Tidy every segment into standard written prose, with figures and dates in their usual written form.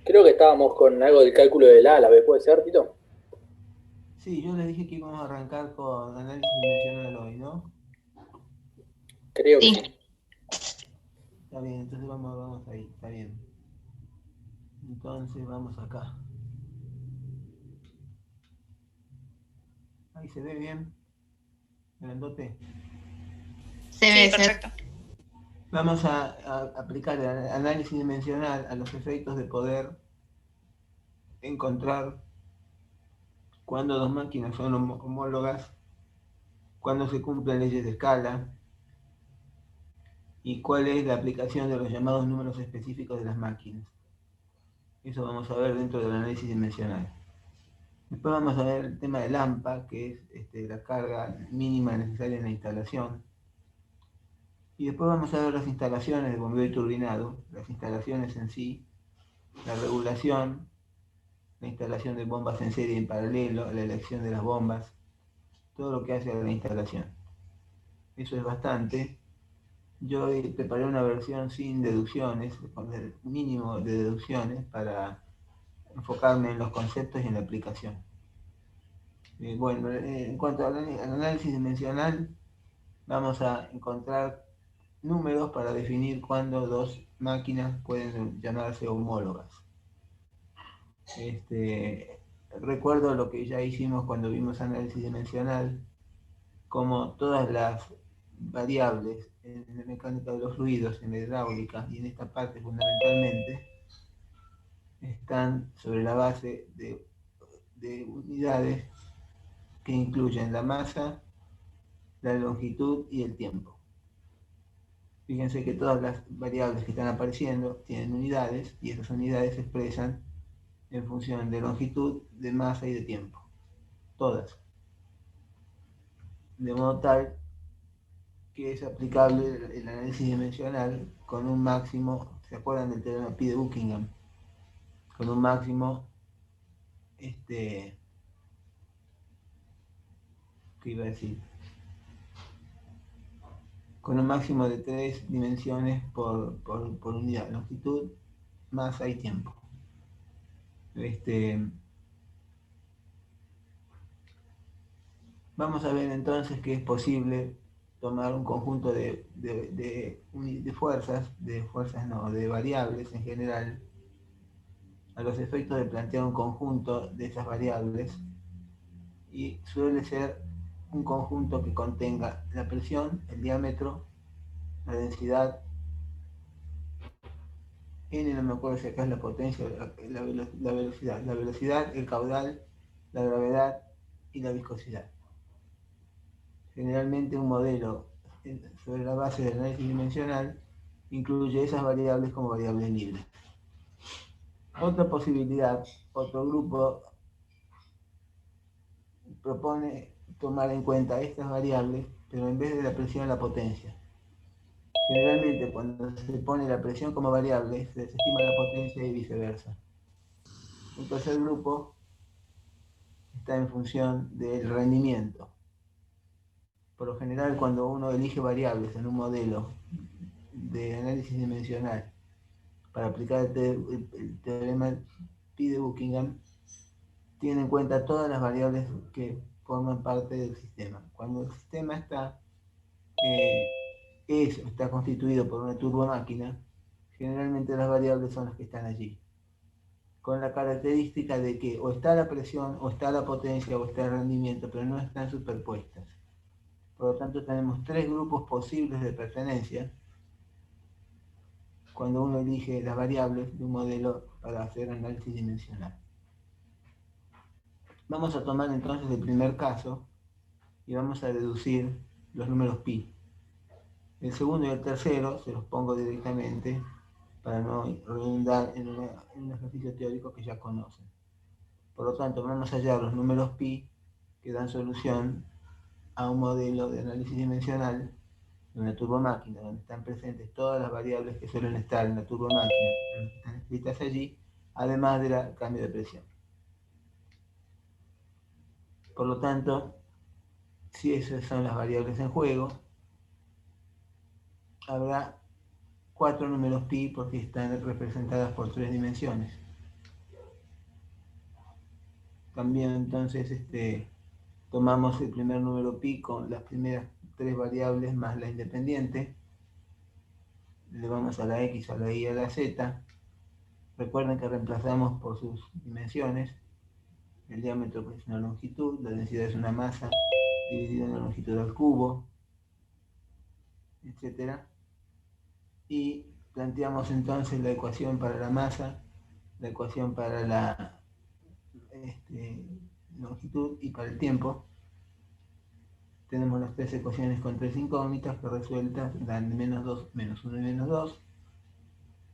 Creo que estábamos con algo del cálculo del A a la B, ¿puede ser, Tito? Sí, yo les dije que íbamos a arrancar con análisis dimensional hoy, ¿no? Creo que Sí, sí. Está bien, entonces vamos ahí, está bien. Entonces vamos acá. Ahí se ve bien, grandote. se Sí, ve, se ve. perfecto. Vamos a aplicar el análisis dimensional a los efectos de poder encontrar cuándo dos máquinas son homólogas, cuándo se cumplen leyes de escala y cuál es la aplicación de los llamados números específicos de las máquinas. Eso vamos a ver dentro del análisis dimensional. Después vamos a ver el tema del AMPA, que es la carga mínima necesaria en la instalación. Y después vamos a ver las instalaciones de bombeo y turbinado, las instalaciones en sí, la regulación, la instalación de bombas en serie en paralelo, la elección de las bombas, todo lo que hace a la instalación. Eso es bastante. Yo preparé una versión sin deducciones, con el mínimo de deducciones para enfocarme en los conceptos y en la aplicación. Bueno, en cuanto al análisis dimensional, vamos a encontrar números para definir cuándo dos máquinas pueden llamarse homólogas. Recuerdo lo que ya hicimos cuando vimos análisis dimensional, como todas las variables en la mecánica de los fluidos, en la hidráulica y en esta parte fundamentalmente, están sobre la base de unidades que incluyen la masa, la longitud y el tiempo. Fíjense que todas las variables que están apareciendo tienen unidades y esas unidades se expresan en función de longitud, de masa y de tiempo. Todas. De modo tal que es aplicable el análisis dimensional con un máximo, ¿se acuerdan del teorema Pi de Buckingham? Con un máximo, ¿qué iba a decir? Con un máximo de 3 dimensiones por unidad, longitud, masa y tiempo. Vamos a ver entonces que es posible tomar un conjunto de fuerzas no, de variables en general, a los efectos de plantear un conjunto de esas variables, y suele ser un conjunto que contenga la presión, el diámetro, la densidad, n no me acuerdo si acá es la potencia, la velocidad, el caudal, la gravedad y la viscosidad. Generalmente un modelo sobre la base del análisis dimensional incluye esas variables como variables libres. Otra posibilidad, otro grupo propone tomar en cuenta estas variables, pero en vez de la presión, la potencia. Generalmente cuando se pone la presión como variable, se desestima la potencia y viceversa. Un tercer grupo está en función del rendimiento. Por lo general, cuando uno elige variables en un modelo de análisis dimensional para aplicar el teorema Pi de Buckingham, tiene en cuenta todas las variables que forman parte del sistema. Cuando el sistema está constituido por una turbomáquina, generalmente las variables son las que están allí, con la característica de que o está la presión, o está la potencia, o está el rendimiento, pero no están superpuestas. Por lo tanto, tenemos tres grupos posibles de pertenencia cuando uno elige las variables de un modelo para hacer análisis dimensional. Vamos a tomar entonces el primer caso y vamos a deducir los números pi. El segundo y el tercero se los pongo directamente para no redundar en un ejercicio teórico que ya conocen. Por lo tanto, vamos a hallar los números pi que dan solución a un modelo de análisis dimensional de una turbomáquina, donde están presentes todas las variables que suelen estar en la turbomáquina, que están escritas allí, además del cambio de presión. Por lo tanto, si esas son las variables en juego, habrá 4 números pi porque están representadas por 3 dimensiones. También entonces tomamos el primer número pi con las primeras 3 variables más la independiente. Le vamos a la x, a la y, a la z. Recuerden que reemplazamos por sus dimensiones. El diámetro es una longitud, la densidad es una masa dividida en la longitud al cubo, etc. Y planteamos entonces la ecuación para la masa, la ecuación para la longitud y para el tiempo. Tenemos las 3 ecuaciones con 3 incógnitas que resueltas dan menos 2, menos 1 y menos 2,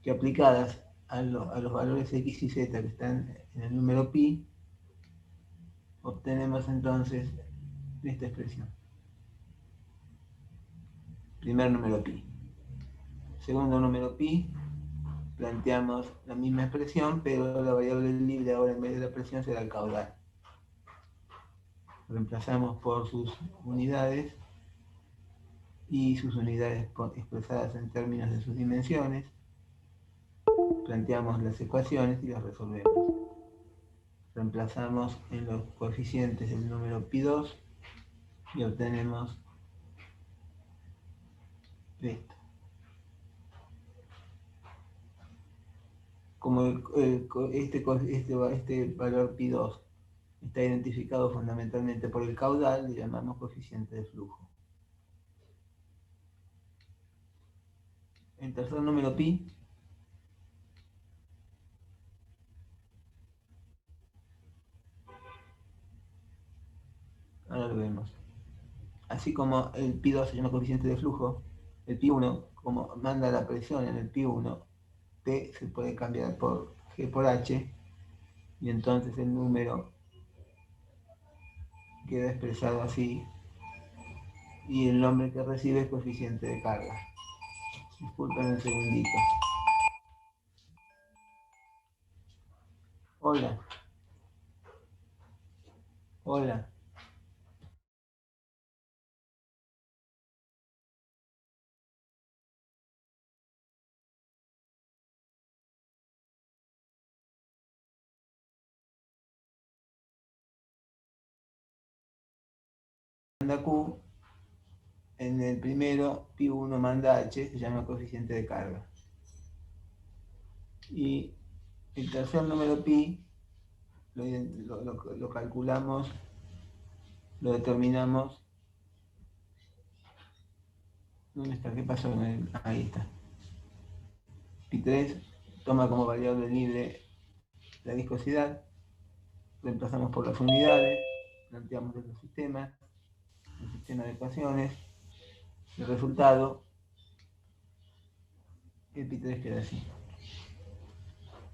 que aplicadas a los valores x y z que están en el número pi, obtenemos entonces esta expresión. Primer número pi. Segundo número pi, planteamos la misma expresión, pero la variable libre ahora en vez de la presión será el caudal. Reemplazamos por sus unidades y sus unidades expresadas en términos de sus dimensiones. Planteamos las ecuaciones y las resolvemos. Reemplazamos en los coeficientes el número pi2 y obtenemos esto. Como este valor pi2 está identificado fundamentalmente por el caudal, le llamamos coeficiente de flujo. El tercer número pi ahora lo vemos. Así como el pi2 se llama coeficiente de flujo, el pi1, como manda la presión en el pi1, P se puede cambiar por G por H, y entonces el número queda expresado así, y el nombre que recibe es coeficiente de carga. Disculpen un segundito. Hola. Hola. Manda Q, en el primero pi1 manda H, se llama coeficiente de carga. Y el tercer número pi lo calculamos, lo determinamos. ¿Dónde está? ¿Qué pasó? Ahí está. Pi3 toma como variable libre la viscosidad, reemplazamos por las unidades, planteamos el sistema de ecuaciones, el resultado, el Pi3 queda así.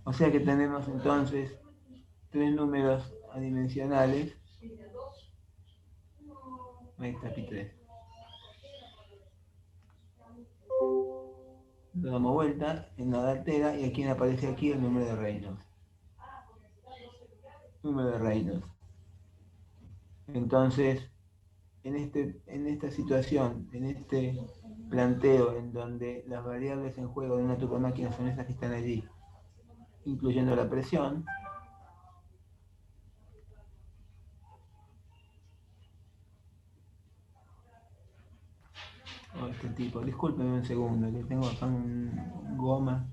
O sea que tenemos entonces 3 números adimensionales. Ahí está Pi3. Lo damos vuelta, en nada altera, y aquí aparece aquí el número de Reynolds. Número de Reynolds. Entonces, en esta situación, en este planteo en donde las variables en juego de una turbomáquina son esas que están allí, incluyendo la presión, este tipo, discúlpeme un segundo, que tengo acá un goma.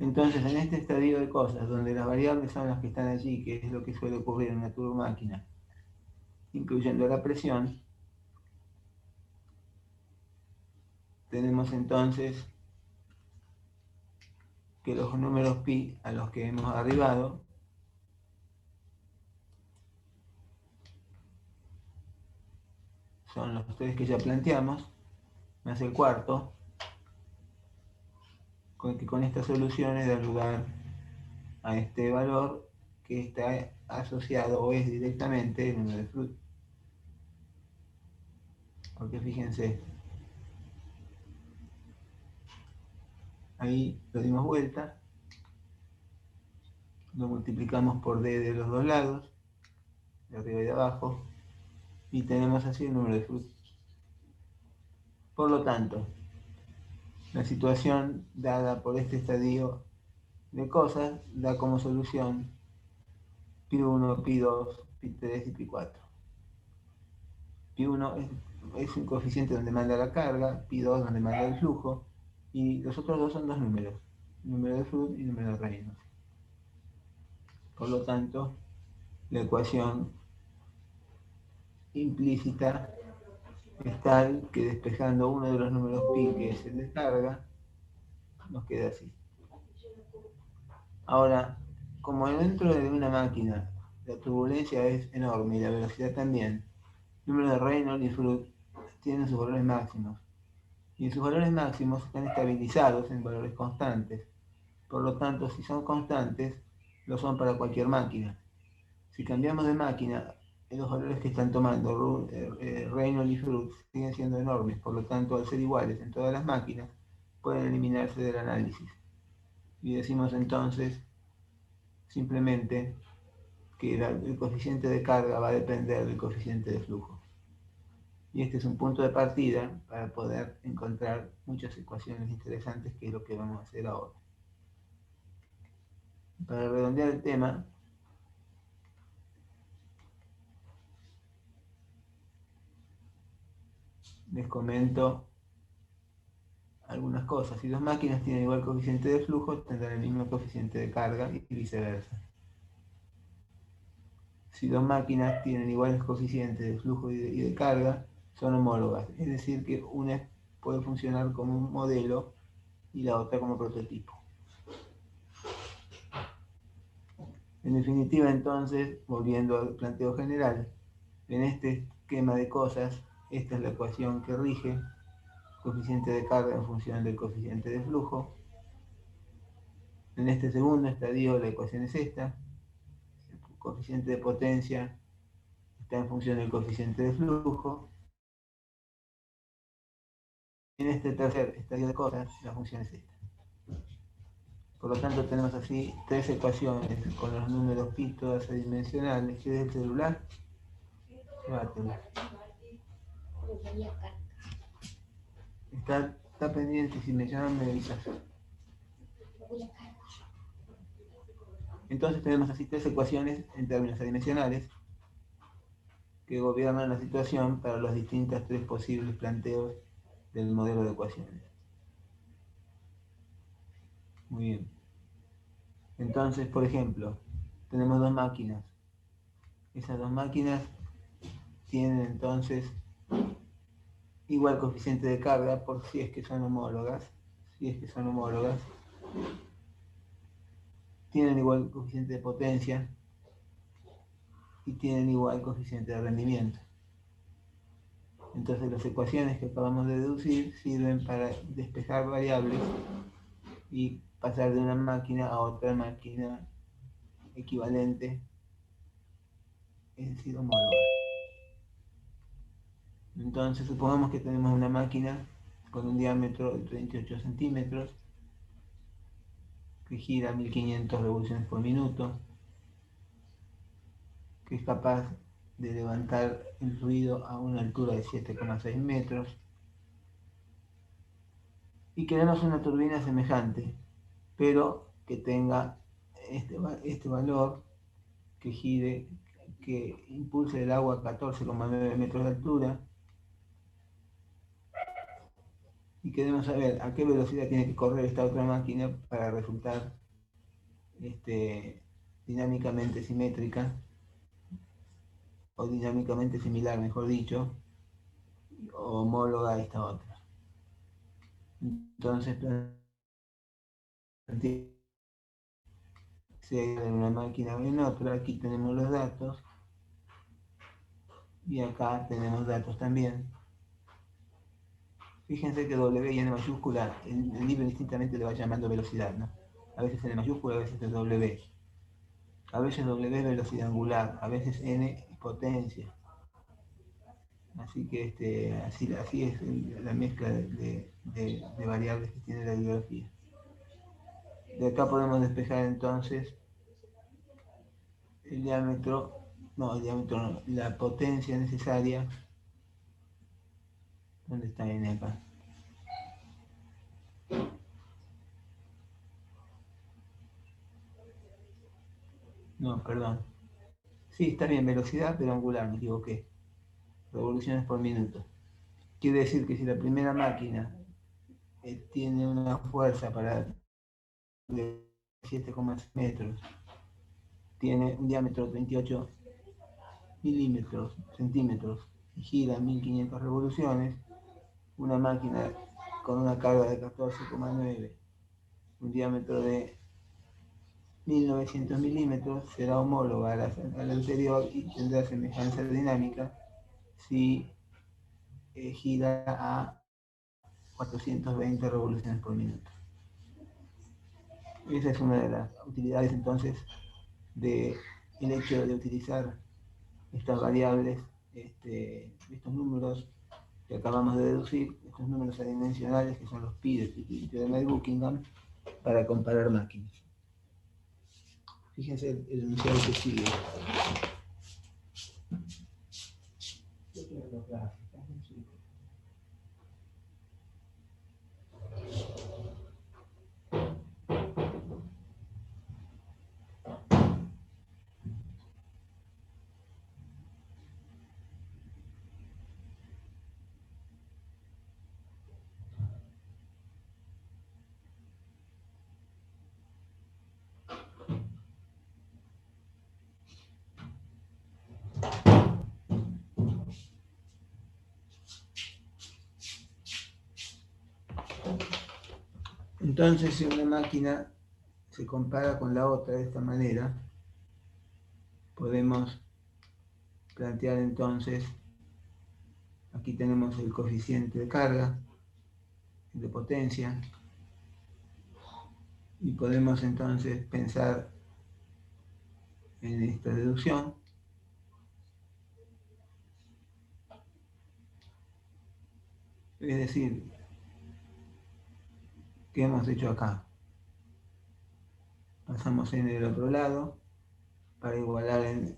Entonces, en este estadio de cosas, donde las variables son las que están allí, que es lo que suele ocurrir en una turbomáquina, incluyendo la presión, tenemos entonces que los números pi a los que hemos arribado son los 3 que ya planteamos, más el cuarto, que con estas soluciones da lugar a este valor que está asociado o es directamente el número de Flood. Porque fíjense, ahí lo dimos vuelta, lo multiplicamos por d de los dos lados, de arriba y de abajo, y tenemos así el número de Flood. Por lo tanto, la situación dada por este estadio de cosas da como solución pi1, pi2, pi3 y pi4. Pi1 es un coeficiente donde manda la carga, pi2 donde manda el flujo, y los otros dos son dos números, número de Flood y número de Reynolds. Por lo tanto, la ecuación implícita es tal que despejando uno de los números pi, que es el de carga, nos queda así. Ahora, como dentro de una máquina la turbulencia es enorme y la velocidad también, el número de Reynolds y Flood tienen sus valores máximos. Y en sus valores máximos están estabilizados en valores constantes. Por lo tanto, si son constantes, lo son para cualquier máquina. Si cambiamos de máquina, los valores que están tomando Reynolds y Flood siguen siendo enormes. Por lo tanto, al ser iguales en todas las máquinas, pueden eliminarse del análisis. Y decimos entonces simplemente que el coeficiente de carga va a depender del coeficiente de flujo. Y este es un punto de partida para poder encontrar muchas ecuaciones interesantes, que es lo que vamos a hacer ahora. Para redondear el tema, les comento algunas cosas. Si dos máquinas tienen igual coeficiente de flujo, tendrán el mismo coeficiente de carga y viceversa. Si dos máquinas tienen iguales coeficientes de flujo y de carga, son homólogas. Es decir, que una puede funcionar como un modelo y la otra como prototipo. En definitiva, entonces, volviendo al planteo general, en este esquema de cosas, esta es la ecuación que rige, coeficiente de carga en función del coeficiente de flujo. En este segundo estadio la ecuación es esta, el coeficiente de potencia está en función del coeficiente de flujo. En este tercer estadio de cosas, la función es esta. Por lo tanto, tenemos así tres ecuaciones con los números pi todas adimensionales. ¿Qué es el celular? Llévatelo. Está pendiente, si me llaman me avisas. Entonces tenemos así tres ecuaciones en términos adimensionales que gobiernan la situación para los distintos tres posibles planteos del modelo de ecuaciones. Muy bien. Entonces, por ejemplo, tenemos dos máquinas. Esas dos máquinas tienen entonces igual coeficiente de carga por si es que son homólogas. Tienen igual coeficiente de potencia y tienen igual coeficiente de rendimiento. Entonces las ecuaciones que acabamos de deducir sirven para despejar variables y pasar de una máquina a otra máquina equivalente, es decir, homóloga. Entonces supongamos que tenemos una máquina con un diámetro de 38 centímetros que gira 1500 revoluciones por minuto, que es capaz de levantar el ruido a una altura de 7,6 metros, y queremos una turbina semejante, pero que tenga este valor, que gire, que impulse el agua a 14,9 metros de altura, y queremos saber a qué velocidad tiene que correr esta otra máquina para resultar dinámicamente simétrica, o dinámicamente similar, mejor dicho, o homóloga a esta otra. Entonces, si hay en una máquina o en otra, aquí tenemos los datos, y acá tenemos datos también. Fíjense que W y N mayúscula, el libro distintamente le va llamando velocidad, ¿no? A veces N mayúscula, a veces es W. A veces W es velocidad angular, a veces N es potencia. Así que así es la mezcla de variables que tiene la bibliografía. De acá podemos despejar entonces el diámetro no, la potencia necesaria. ¿Dónde está N acá? No, perdón. Sí, está bien, velocidad, pero angular, me equivoqué. Revoluciones por minuto. Quiere decir que si la primera máquina tiene una fuerza de 7,6 metros, tiene un diámetro de 28 centímetros, y gira 1500 revoluciones, una máquina con una carga de 14,9, un diámetro de 1900 milímetros, será homóloga a la anterior y tendrá semejanza dinámica si gira a 420 revoluciones por minuto. Esa es una de las utilidades entonces del hecho de utilizar estas variables, estos números que acabamos de deducir, estos números adimensionales que son los pi del teorema de Buckingham, para comparar máquinas. Fíjense el enunciado que sigue. Entonces, si una máquina se compara con la otra de esta manera, podemos plantear entonces, aquí tenemos el coeficiente de carga, el de potencia, y podemos entonces pensar en esta deducción. Es decir, ¿qué hemos hecho acá? Pasamos n del otro lado para igualar en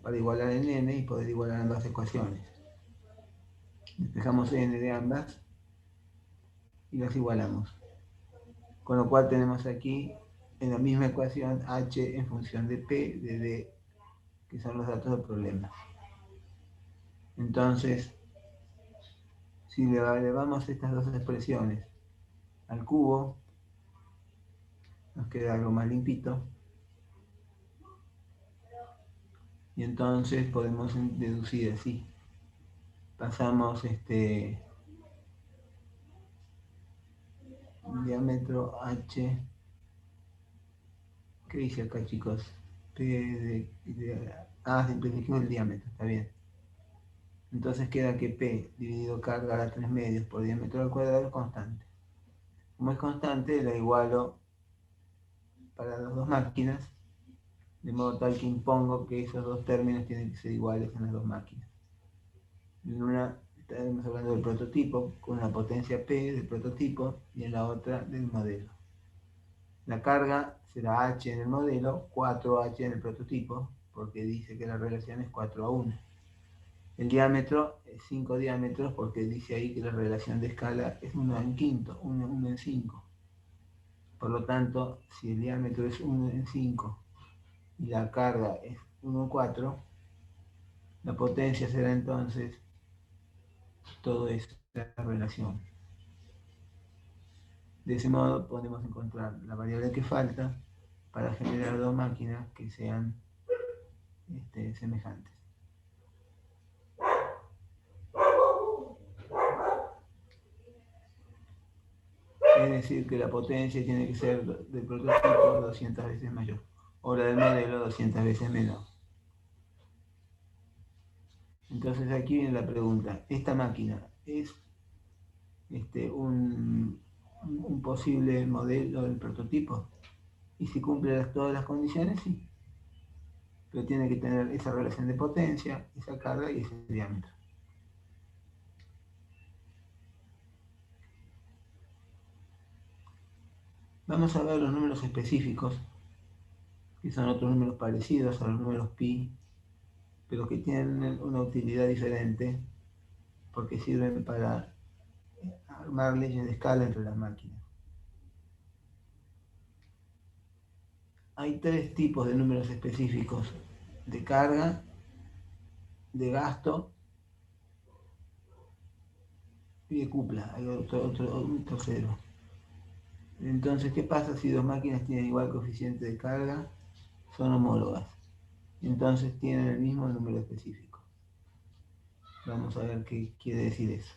n y poder igualar ambas ecuaciones. Despejamos n de ambas y las igualamos. Con lo cual tenemos aquí en la misma ecuación h en función de p de d, que son los datos del problema. Entonces, si le elevamos estas dos expresiones al cubo, nos queda algo más limpito. Y entonces podemos deducir así. Pasamos diámetro h. ¿Qué dice acá, chicos? Simplifiquemos el diámetro, está bien. Entonces queda que P dividido carga a la 3 medios por diámetro al cuadrado es constante. Como es constante, la igualo para las dos máquinas, de modo tal que impongo que esos dos términos tienen que ser iguales en las dos máquinas. En una estaremos hablando del prototipo, con una potencia P del prototipo, y en la otra del modelo. La carga será H en el modelo, 4H en el prototipo, porque dice que la relación es 4:1. El diámetro es 5 diámetros, porque dice ahí que la relación de escala es 1 en quinto, 1 en 5. Por lo tanto, si el diámetro es 1 en 5 y la carga es 1 en 4, la potencia será entonces toda esa relación. De ese modo podemos encontrar la variable que falta para generar dos máquinas que sean semejantes. Es decir, que la potencia tiene que ser del prototipo 200 veces mayor, o la del modelo 200 veces menor. Entonces aquí viene la pregunta, ¿esta máquina es un posible modelo del prototipo. Y si cumple todas las condiciones, sí. Pero tiene que tener esa relación de potencia, esa carga y ese diámetro. Vamos a ver los números específicos, que son otros números parecidos a los números pi, pero que tienen una utilidad diferente, porque sirven para armar leyes de escala entre las máquinas. Hay tres tipos de números específicos: de carga, de gasto y de cupla. Hay un tercero. Entonces, ¿qué pasa si dos máquinas tienen igual coeficiente de carga? Son homólogas. Entonces tienen el mismo número específico. Vamos a ver qué quiere decir eso.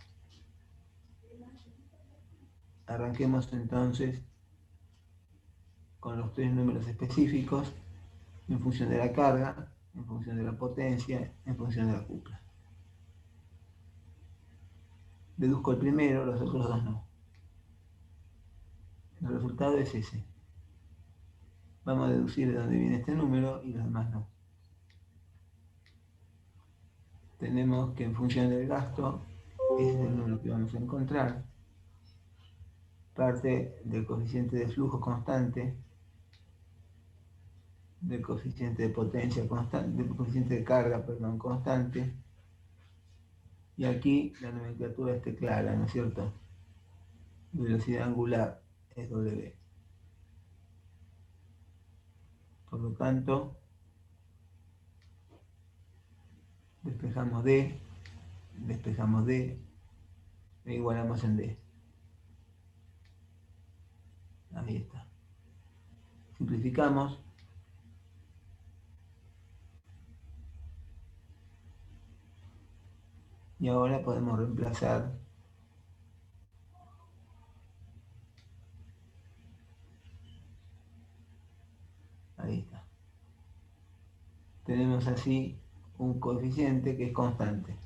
Arranquemos entonces con los tres números específicos en función de la carga, en función de la potencia, en función de la cupla. Deduzco el primero, los otros dos no. El resultado es ese. Vamos a deducir de dónde viene este número y los demás no. Tenemos que en función del gasto, ese es el número que vamos a encontrar, parte del coeficiente de flujo constante, del coeficiente de potencia constante, del coeficiente de carga, perdón, constante, y aquí la nomenclatura esté clara, ¿no es cierto? Velocidad angular es W. Por lo tanto, despejamos D, e igualamos en D. Ahí está. Simplificamos. Y ahora podemos reemplazar ahí está. Tenemos así un coeficiente que es constante.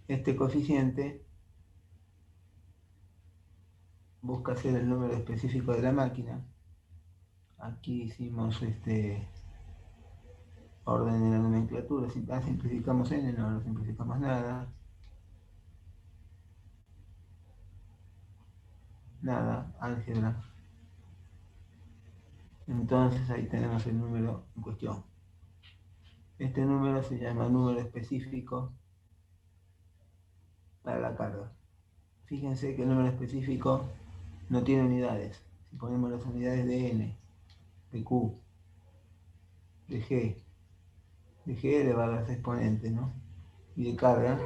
Este coeficiente busca ser el número específico de la máquina. Aquí hicimos orden en la nomenclatura. Simplificamos n, no simplificamos nada. Nada, álgebra. Entonces ahí tenemos el número en cuestión. Este número se llama número específico para la carga. Fíjense que el número específico no tiene unidades. Si ponemos las unidades de n, de q, de g elevado a las exponentes, ¿no? Y de carga,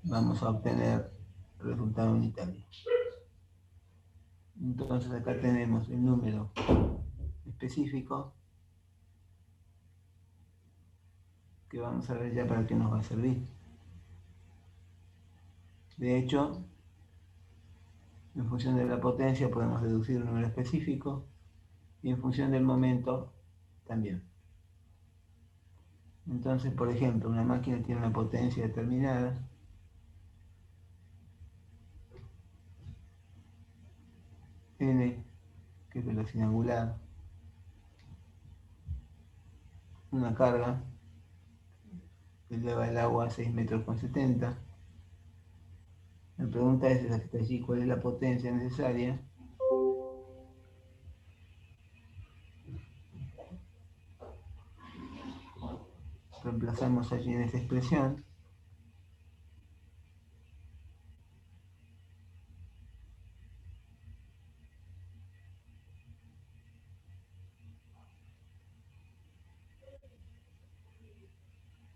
vamos a obtener el resultado unitario. Entonces acá tenemos el número específico, que vamos a ver ya para qué nos va a servir. De hecho, en función de la potencia podemos deducir un número específico y en función del momento también. Entonces, por ejemplo, una máquina tiene una potencia determinada, n, que es velocidad angular, una carga que eleva el agua a 6,70 metros. La pregunta es esa que está allí: ¿cuál es la potencia necesaria? Reemplazamos allí en esta expresión.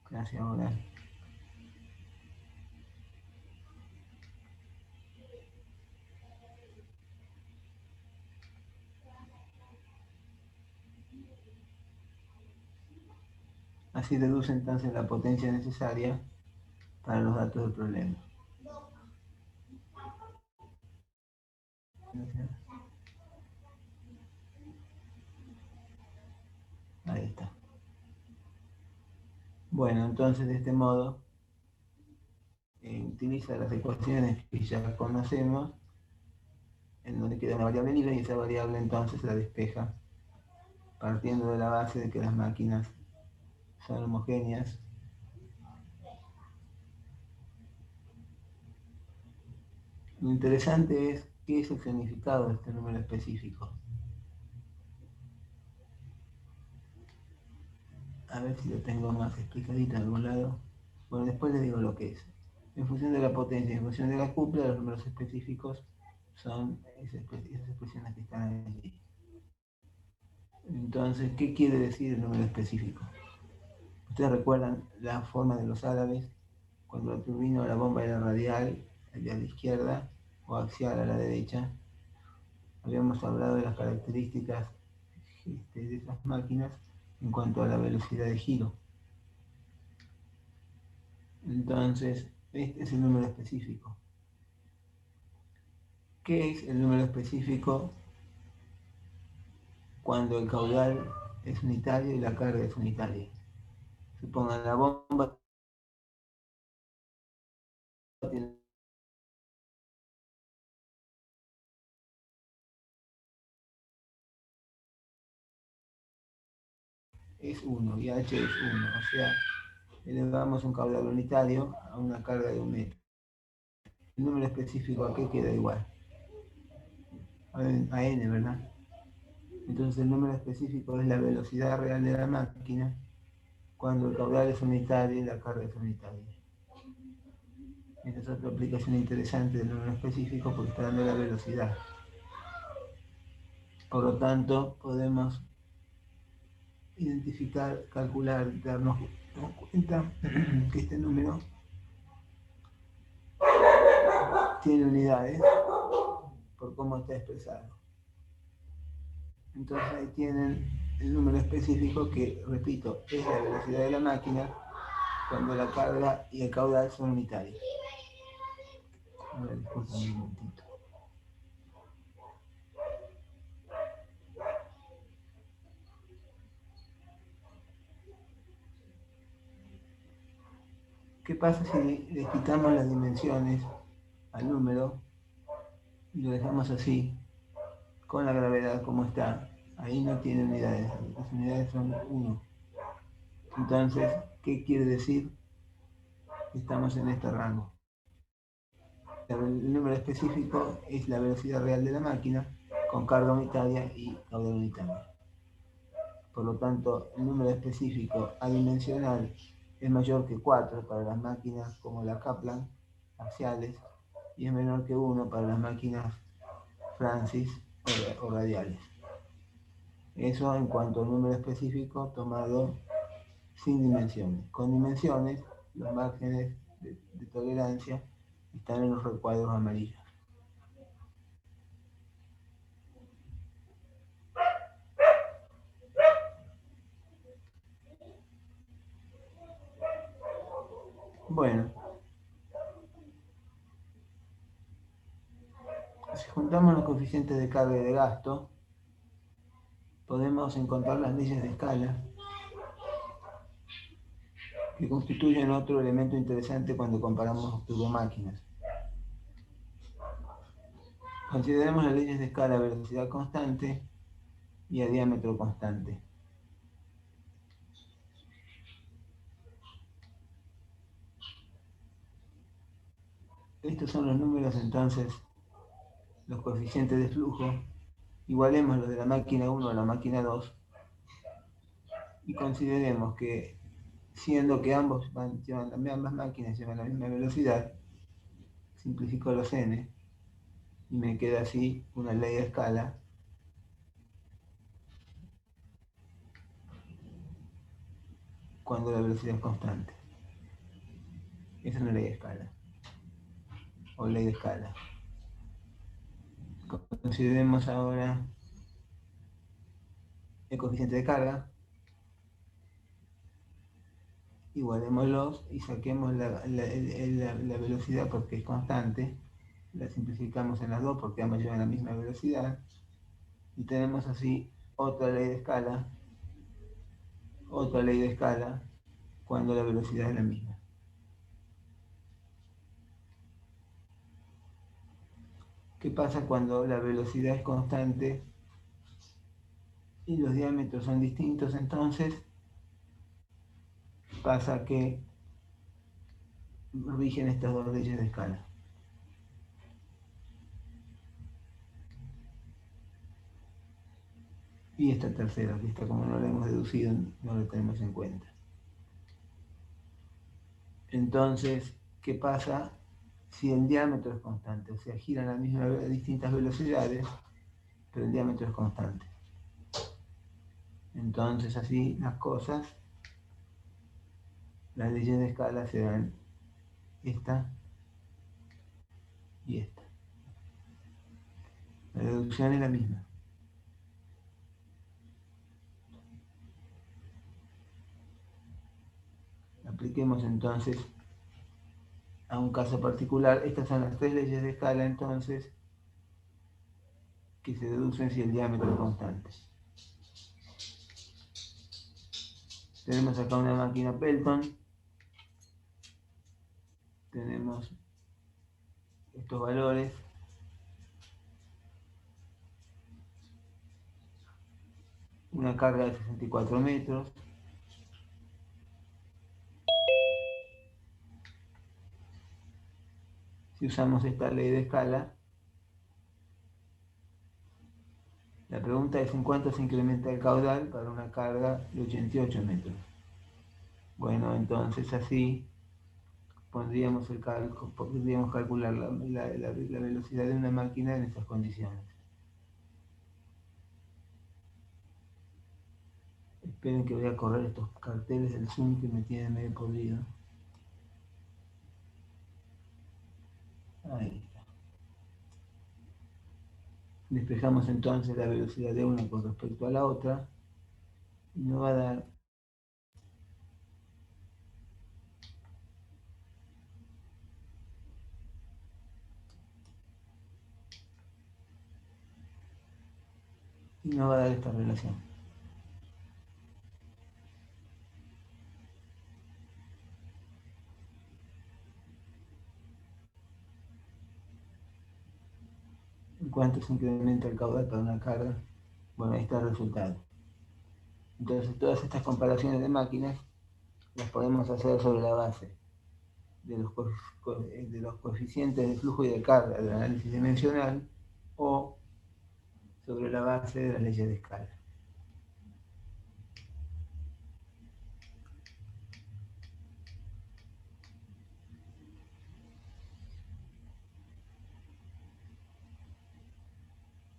Gracias, ahora. Así deduce entonces la potencia necesaria para los datos del problema. Ahí está. Bueno, entonces de este modo utiliza las ecuaciones que ya conocemos, en donde queda una variable libre y esa variable entonces la despeja, partiendo de la base de que las máquinas son homogéneas. Lo interesante es qué es el significado de este número específico. A ver si lo tengo más explicadito en algún lado. Bueno, después les digo lo que es. En función de la potencia, en función de la cúpula, los números específicos son esas expresiones que están allí. Entonces, ¿qué quiere decir el número específico? Ustedes recuerdan la forma de los árabes, cuando la turbina o la bomba era radial, a la izquierda, o axial a la derecha. Habíamos hablado de las características de esas máquinas en cuanto a la velocidad de giro. Entonces, este es el número específico. ¿Qué es el número específico cuando el caudal es unitario y la carga es unitaria? Supongan la bomba tiene es 1 y h es 1, o sea, elevamos un caudal unitario a una carga de 1 metro. El número específico aquí queda igual a n, ¿verdad? Entonces el número específico es la velocidad real de la máquina cuando el caudal es unitario y la carga es unitaria. Esta es otra aplicación interesante del número específico porque está dando la velocidad. Por lo tanto, podemos identificar, calcular, darnos cuenta que este número tiene unidades por cómo está expresado. Entonces ahí tienen el número específico que, repito, es la velocidad de la máquina cuando la carga y el caudal son unitarios. A ver, disculpen un momentito. ¿Qué pasa si le quitamos las dimensiones al número y lo dejamos así, con la gravedad como está? Ahí no tiene unidades, las unidades son 1. Entonces, ¿qué quiere decir? Estamos en este rango. El número específico es la velocidad real de la máquina con carga unitaria y caudal unitario. Por lo tanto, el número específico adimensional es mayor que 4 para las máquinas como la Kaplan, axiales, y es menor que 1 para las máquinas Francis o radiales. Eso en cuanto al número específico tomado sin dimensiones. Con dimensiones, los márgenes de tolerancia están en los recuadros amarillos. Bueno, si juntamos los coeficientes de carga y de gasto, podemos encontrar las leyes de escala que constituyen otro elemento interesante cuando comparamos turbomáquinas. Consideremos las leyes de escala a velocidad constante y a diámetro constante. Estos son los números entonces, los coeficientes de flujo. Igualemos los de la máquina 1 a la máquina 2 y consideremos que, siendo que ambas máquinas llevan la misma velocidad, simplifico los n y me queda así una ley de escala cuando la velocidad es constante. Esa es una ley de escala o ley de escala. Consideremos ahora el coeficiente de carga, igualémoslos y saquemos la velocidad porque es constante, la simplificamos en las dos porque ambas llevan la misma velocidad y tenemos así otra ley de escala cuando la velocidad es la misma. ¿Qué pasa cuando la velocidad es constante y los diámetros son distintos? Entonces pasa que rigen estas dos leyes de escala. Y esta tercera, que esta como no la hemos deducido, no la tenemos en cuenta. Entonces, ¿qué pasa si el diámetro es constante? O sea, giran a distintas velocidades, pero el diámetro es constante. Entonces, así las cosas, las leyes de escala serán esta y esta. La deducción es la misma. Apliquemos entonces a un caso particular. Estas son las tres leyes de escala entonces que se deducen si el diámetro es constante. Tenemos acá una máquina Pelton. Tenemos estos valores. Una carga de 64 metros. Si usamos esta ley de escala, la pregunta es en cuánto se incrementa el caudal para una carga de 88 metros. Bueno, entonces así podríamos calcular la velocidad de una máquina en estas condiciones. Esperen que voy a correr estos carteles del Zoom que me tienen medio podrido. Ahí está. Despejamos entonces la velocidad de una con respecto a la otra y nos va a dar esta relación. ¿En cuánto se incrementa el caudal para una carga? Bueno, ahí está el resultado. Entonces todas estas comparaciones de máquinas las podemos hacer sobre la base de los coeficientes de flujo y de carga del análisis dimensional o sobre la base de las leyes de escala.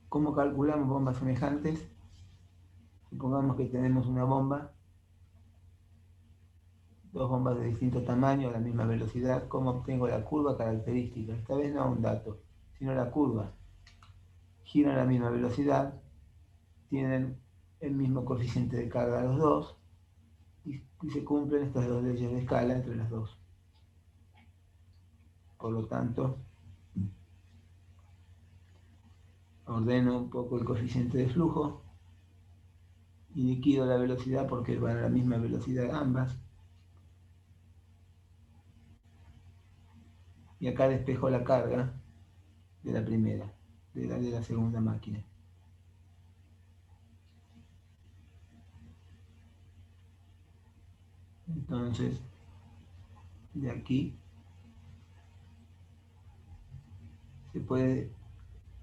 ¿Cómo calculamos bombas semejantes? Supongamos que tenemos una bomba, dos bombas de distinto tamaño a la misma velocidad. ¿Cómo obtengo la curva característica? Esta vez no un dato, sino la curva. Giran a la misma velocidad, tienen el mismo coeficiente de carga los dos y se cumplen estas dos leyes de escala entre las dos. Por lo tanto, ordeno un poco el coeficiente de flujo y liquido la velocidad porque van a la misma velocidad ambas. Y acá despejo la carga de la primera, de la segunda máquina. Entonces, de aquí se puede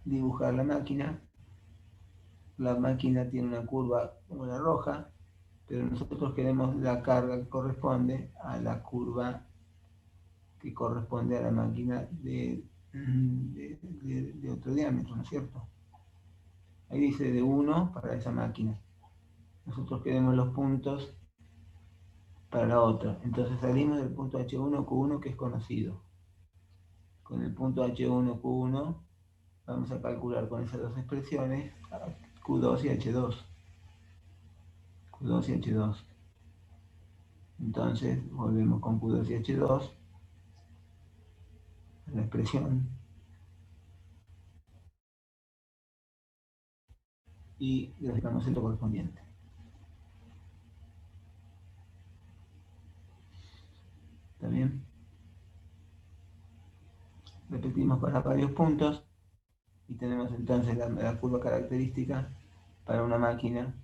dibujar la máquina. La máquina tiene una curva como la roja, pero nosotros queremos la carga que corresponde a la curva que corresponde a la máquina de otro diámetro, ¿no es cierto? Ahí dice de 1 para esa máquina. Nosotros queremos los puntos para la otra. Entonces salimos del punto H1Q1 que es conocido. Con el punto H1Q1 vamos a calcular con esas dos expresiones Q2 y H2. Q2 y H2. Entonces volvemos con Q2 y H2 a la expresión y le dejamos el correspondiente. ¿Está bien? Repetimos para varios puntos. Y tenemos entonces la curva característica para una máquina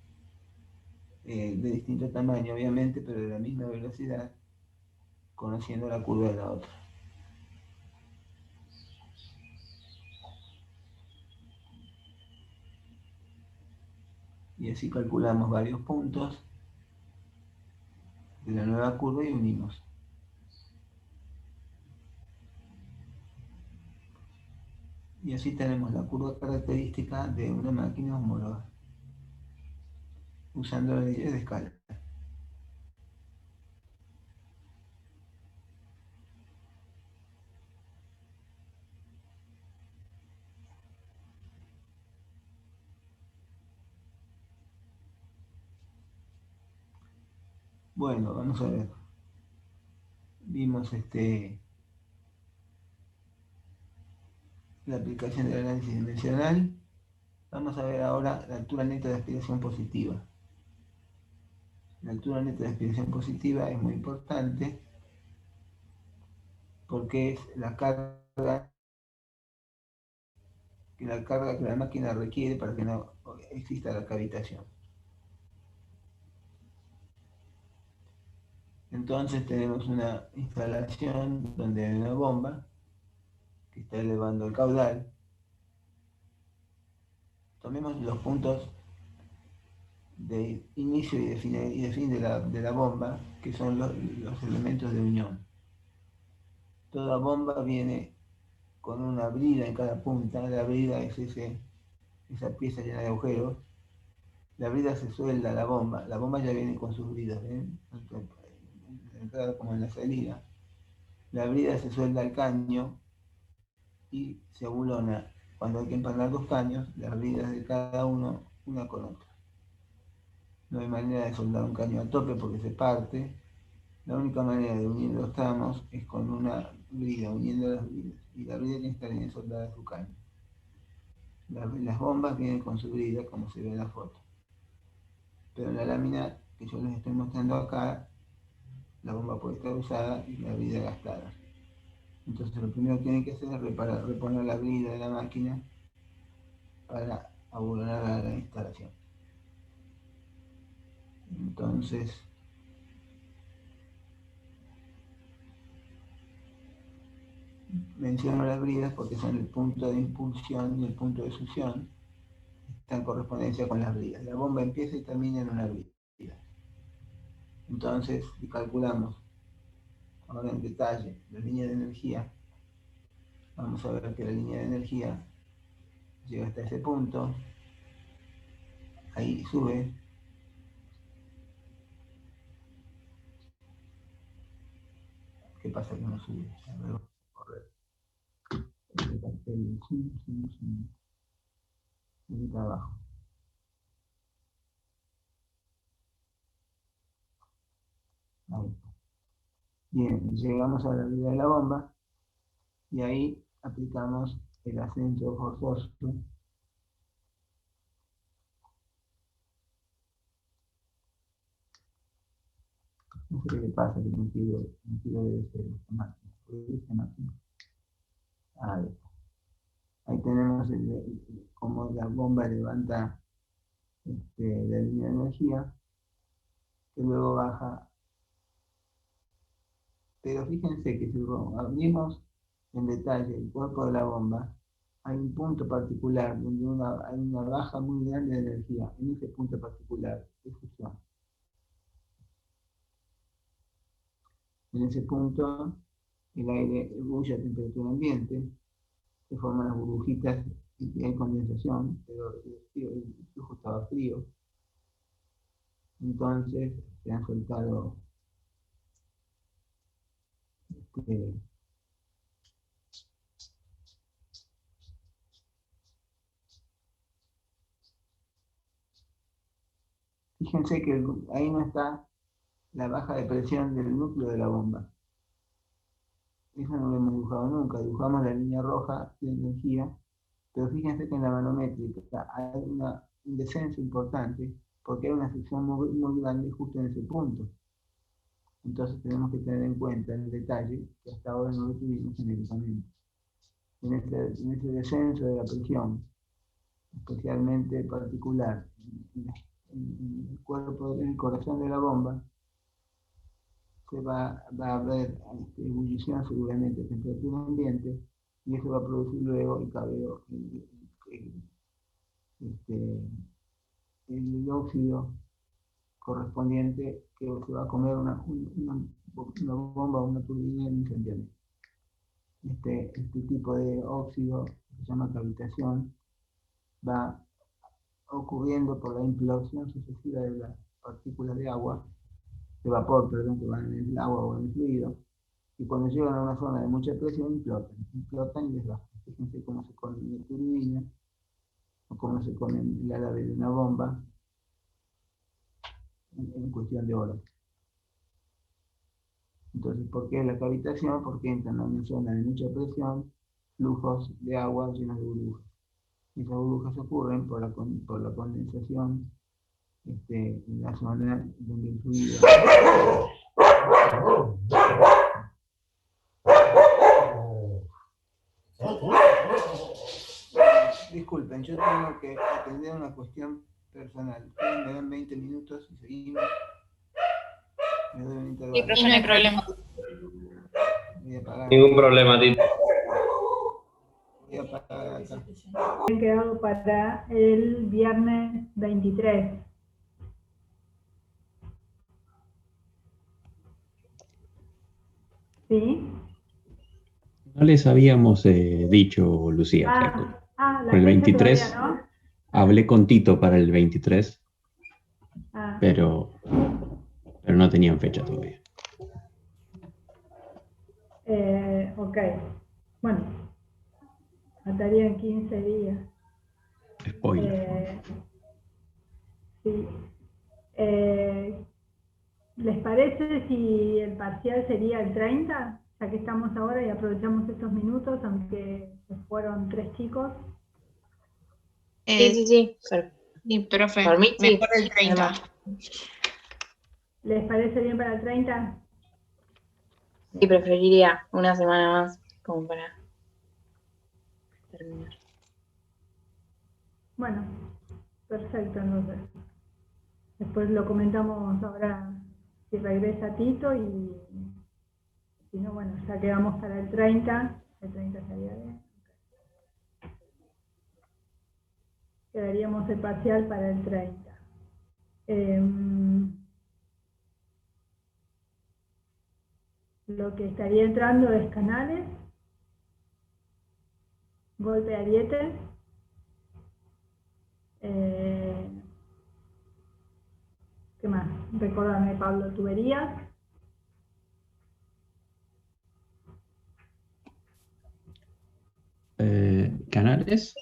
de distinto tamaño, obviamente, pero de la misma velocidad, conociendo la curva de la otra. Y así calculamos varios puntos de la nueva curva y unimos. Y así tenemos la curva característica de una máquina homóloga, usando la ley de escala. Bueno, vamos a ver. Vimos la aplicación del análisis dimensional. Vamos a ver ahora la altura neta de aspiración positiva. La altura neta de aspiración positiva es muy importante porque es la carga que la máquina requiere para que no exista la cavitación. Entonces tenemos una instalación donde hay una bomba que está elevando el caudal. Tomemos los puntos de inicio y de fin de la bomba, que son los elementos de unión. Toda bomba viene con una brida en cada punta. La brida es esa pieza llena de agujeros. La brida se suelda a la bomba ya viene con sus bridas, ¿ven? Tanto en la entrada como en la salida. La brida se suelda al caño y se abulona. Cuando hay que empanar dos caños, las bridas de cada uno, una con otra. No hay manera de soldar un caño a tope porque se parte. La única manera de unir los tramos es con una brida, uniendo las bridas. Y la brida tiene que estar bien soldada a su caño. Las bombas vienen con su brida, como se ve en la foto. Pero en la lámina que yo les estoy mostrando acá, la bomba puede estar usada y la brida gastada. Entonces lo primero que tienen que hacer es reponer la brida de la máquina para abulonar a la instalación. Entonces, menciono las bridas porque son el punto de impulsión y el punto de succión. Está en correspondencia con las bridas. La bomba empieza y termina en una brida. Entonces, si calculamos ahora en detalle la línea de energía, vamos a ver que la línea de energía llega hasta ese punto, ahí sube, ¿qué pasa que no sube? A ver, vamos a correr el cartel, y acá abajo. Ahí. Bien, llegamos a la vida de la bomba y ahí aplicamos el ascenso forzoso. No sé qué le pasa, que no quiero debe ser esta máquina. Ahí tenemos cómo la bomba levanta la línea de energía, que luego baja. Pero fíjense que si abrimos en detalle el cuerpo de la bomba, hay un punto particular donde hay una baja muy grande de energía, en ese punto particular de fusión. En ese punto, el aire bulle a temperatura ambiente, se forman las burbujitas y hay condensación, pero el flujo estaba frío. Entonces se han soltado fíjense que ahí no está la baja de presión del núcleo de la bomba. Eso no lo hemos dibujado nunca. Dibujamos la línea roja de energía, pero fíjense que en la manométrica hay un descenso importante porque hay una sección muy grande justo en ese punto. Entonces tenemos que tener en cuenta el detalle que hasta ahora no lo tuvimos en el equipamiento. en ese descenso de la presión, especialmente particular, en el cuerpo, en el corazón de la bomba, va a haber ebullición seguramente a temperatura ambiente, y eso va a producir luego el cabello, el óxido correspondiente que se va a comer una bomba o una turbina incendiaria. Este tipo de óxido, que se llama cavitación, va ocurriendo por la implosión sucesiva de las partículas de agua, de vapor, perdón, que van en el agua o en el fluido, y cuando llegan a una zona de mucha presión implotan y desgastan. Fíjense cómo se come una turbina, o cómo se come el árabe de una bomba, en cuestión de horas. Entonces, ¿por qué la cavitación? Porque entran a una zona de mucha presión, flujos de agua llenos de burbujas. Y esas burbujas ocurren por la condensación en la zona donde el fluido. Disculpen, yo tengo que atender una cuestión personal. Ustedes me dan 20 minutos y seguimos. Me doy un intervalo. Sí, profe, no hay problema. Voy a apagar. Ningún problema, Tito. Voy a apagar acá. Han quedado para el viernes 23. ¿Sí? No les habíamos dicho, Lucía, o sea, La con el fecha 23, todavía no. hablé con Tito para el 23, pero no tenían fecha todavía. Ok. Bueno, faltarían 15 días. Spoiler. Sí. ¿Les parece si el parcial sería el 30? Ya que estamos ahora y aprovechamos estos minutos, aunque fueron 3 chicos. Sí. Sí, profe. Por mí, sí. Mejor el 30. ¿Les parece bien para el 30? Sí, preferiría una semana más como para terminar. Bueno, perfecto, entonces. Después lo comentamos ahora si regresa Tito y si no, bueno, ya quedamos para el 30. El 30 estaría bien. Quedaríamos el parcial para el 30. Lo que estaría entrando es canales, golpe ariete, ¿qué más? Recordame, Pablo, tuberías. Canales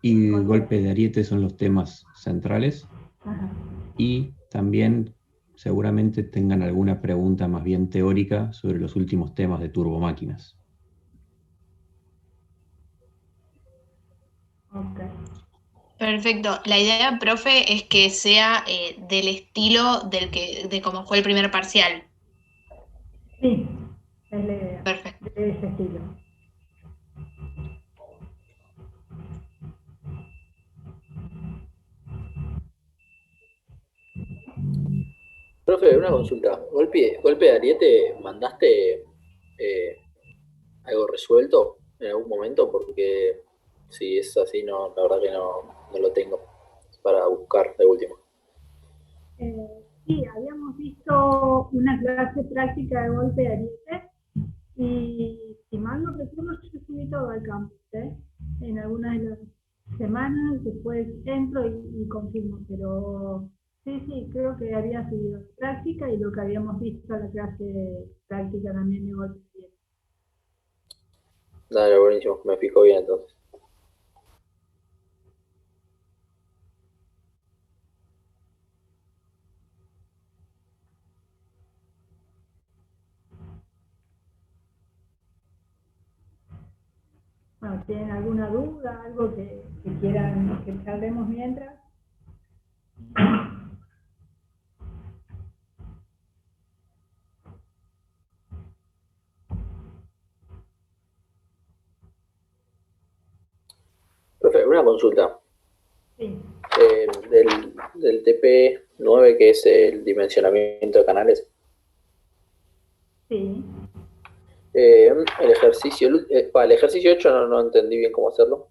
y golpe de ariete son los temas centrales. Ajá. Y también seguramente tengan alguna pregunta más bien teórica sobre los últimos temas de turbomáquinas. Okay. Perfecto. La idea, profe, es que sea del estilo de cómo fue el primer parcial. Sí, es la idea. Perfecto. De ese estilo. Profe, una consulta. ¿Golpe de ariete, mandaste algo resuelto en algún momento? Porque si es así, no, la verdad que no lo tengo para buscar de último. Sí, habíamos visto una clase práctica de golpe de ariete y si mal no recuerdo, yo subí todo al campus, en algunas de las semanas, después entro y confirmo, pero sí, creo que había subido la práctica y lo que habíamos visto en la clase práctica también de golpe de ariete. Dale, buenísimo, me fijo bien entonces. Bueno, ¿tienen alguna duda, algo que quieran que charlemos mientras? Una consulta. Sí, Del TP9, que es el dimensionamiento de canales. sí. El ejercicio 8 no entendí bien cómo hacerlo.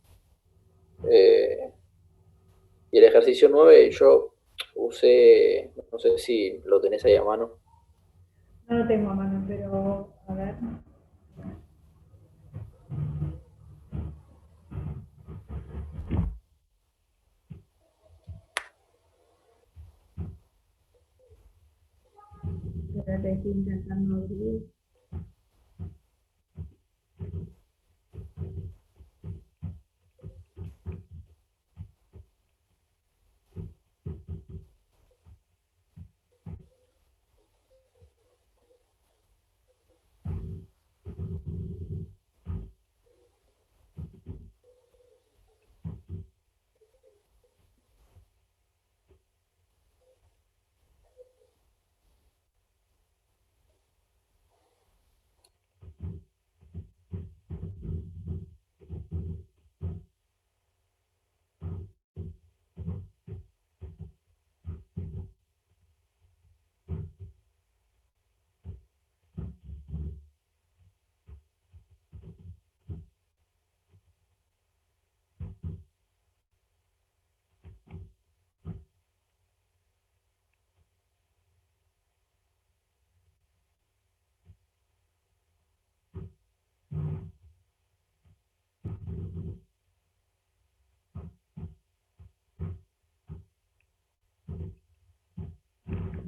Y el ejercicio 9 yo usé, no sé si lo tenés ahí a mano. No lo tengo a mano, pero a ver. Espérate, estoy intentando abrir.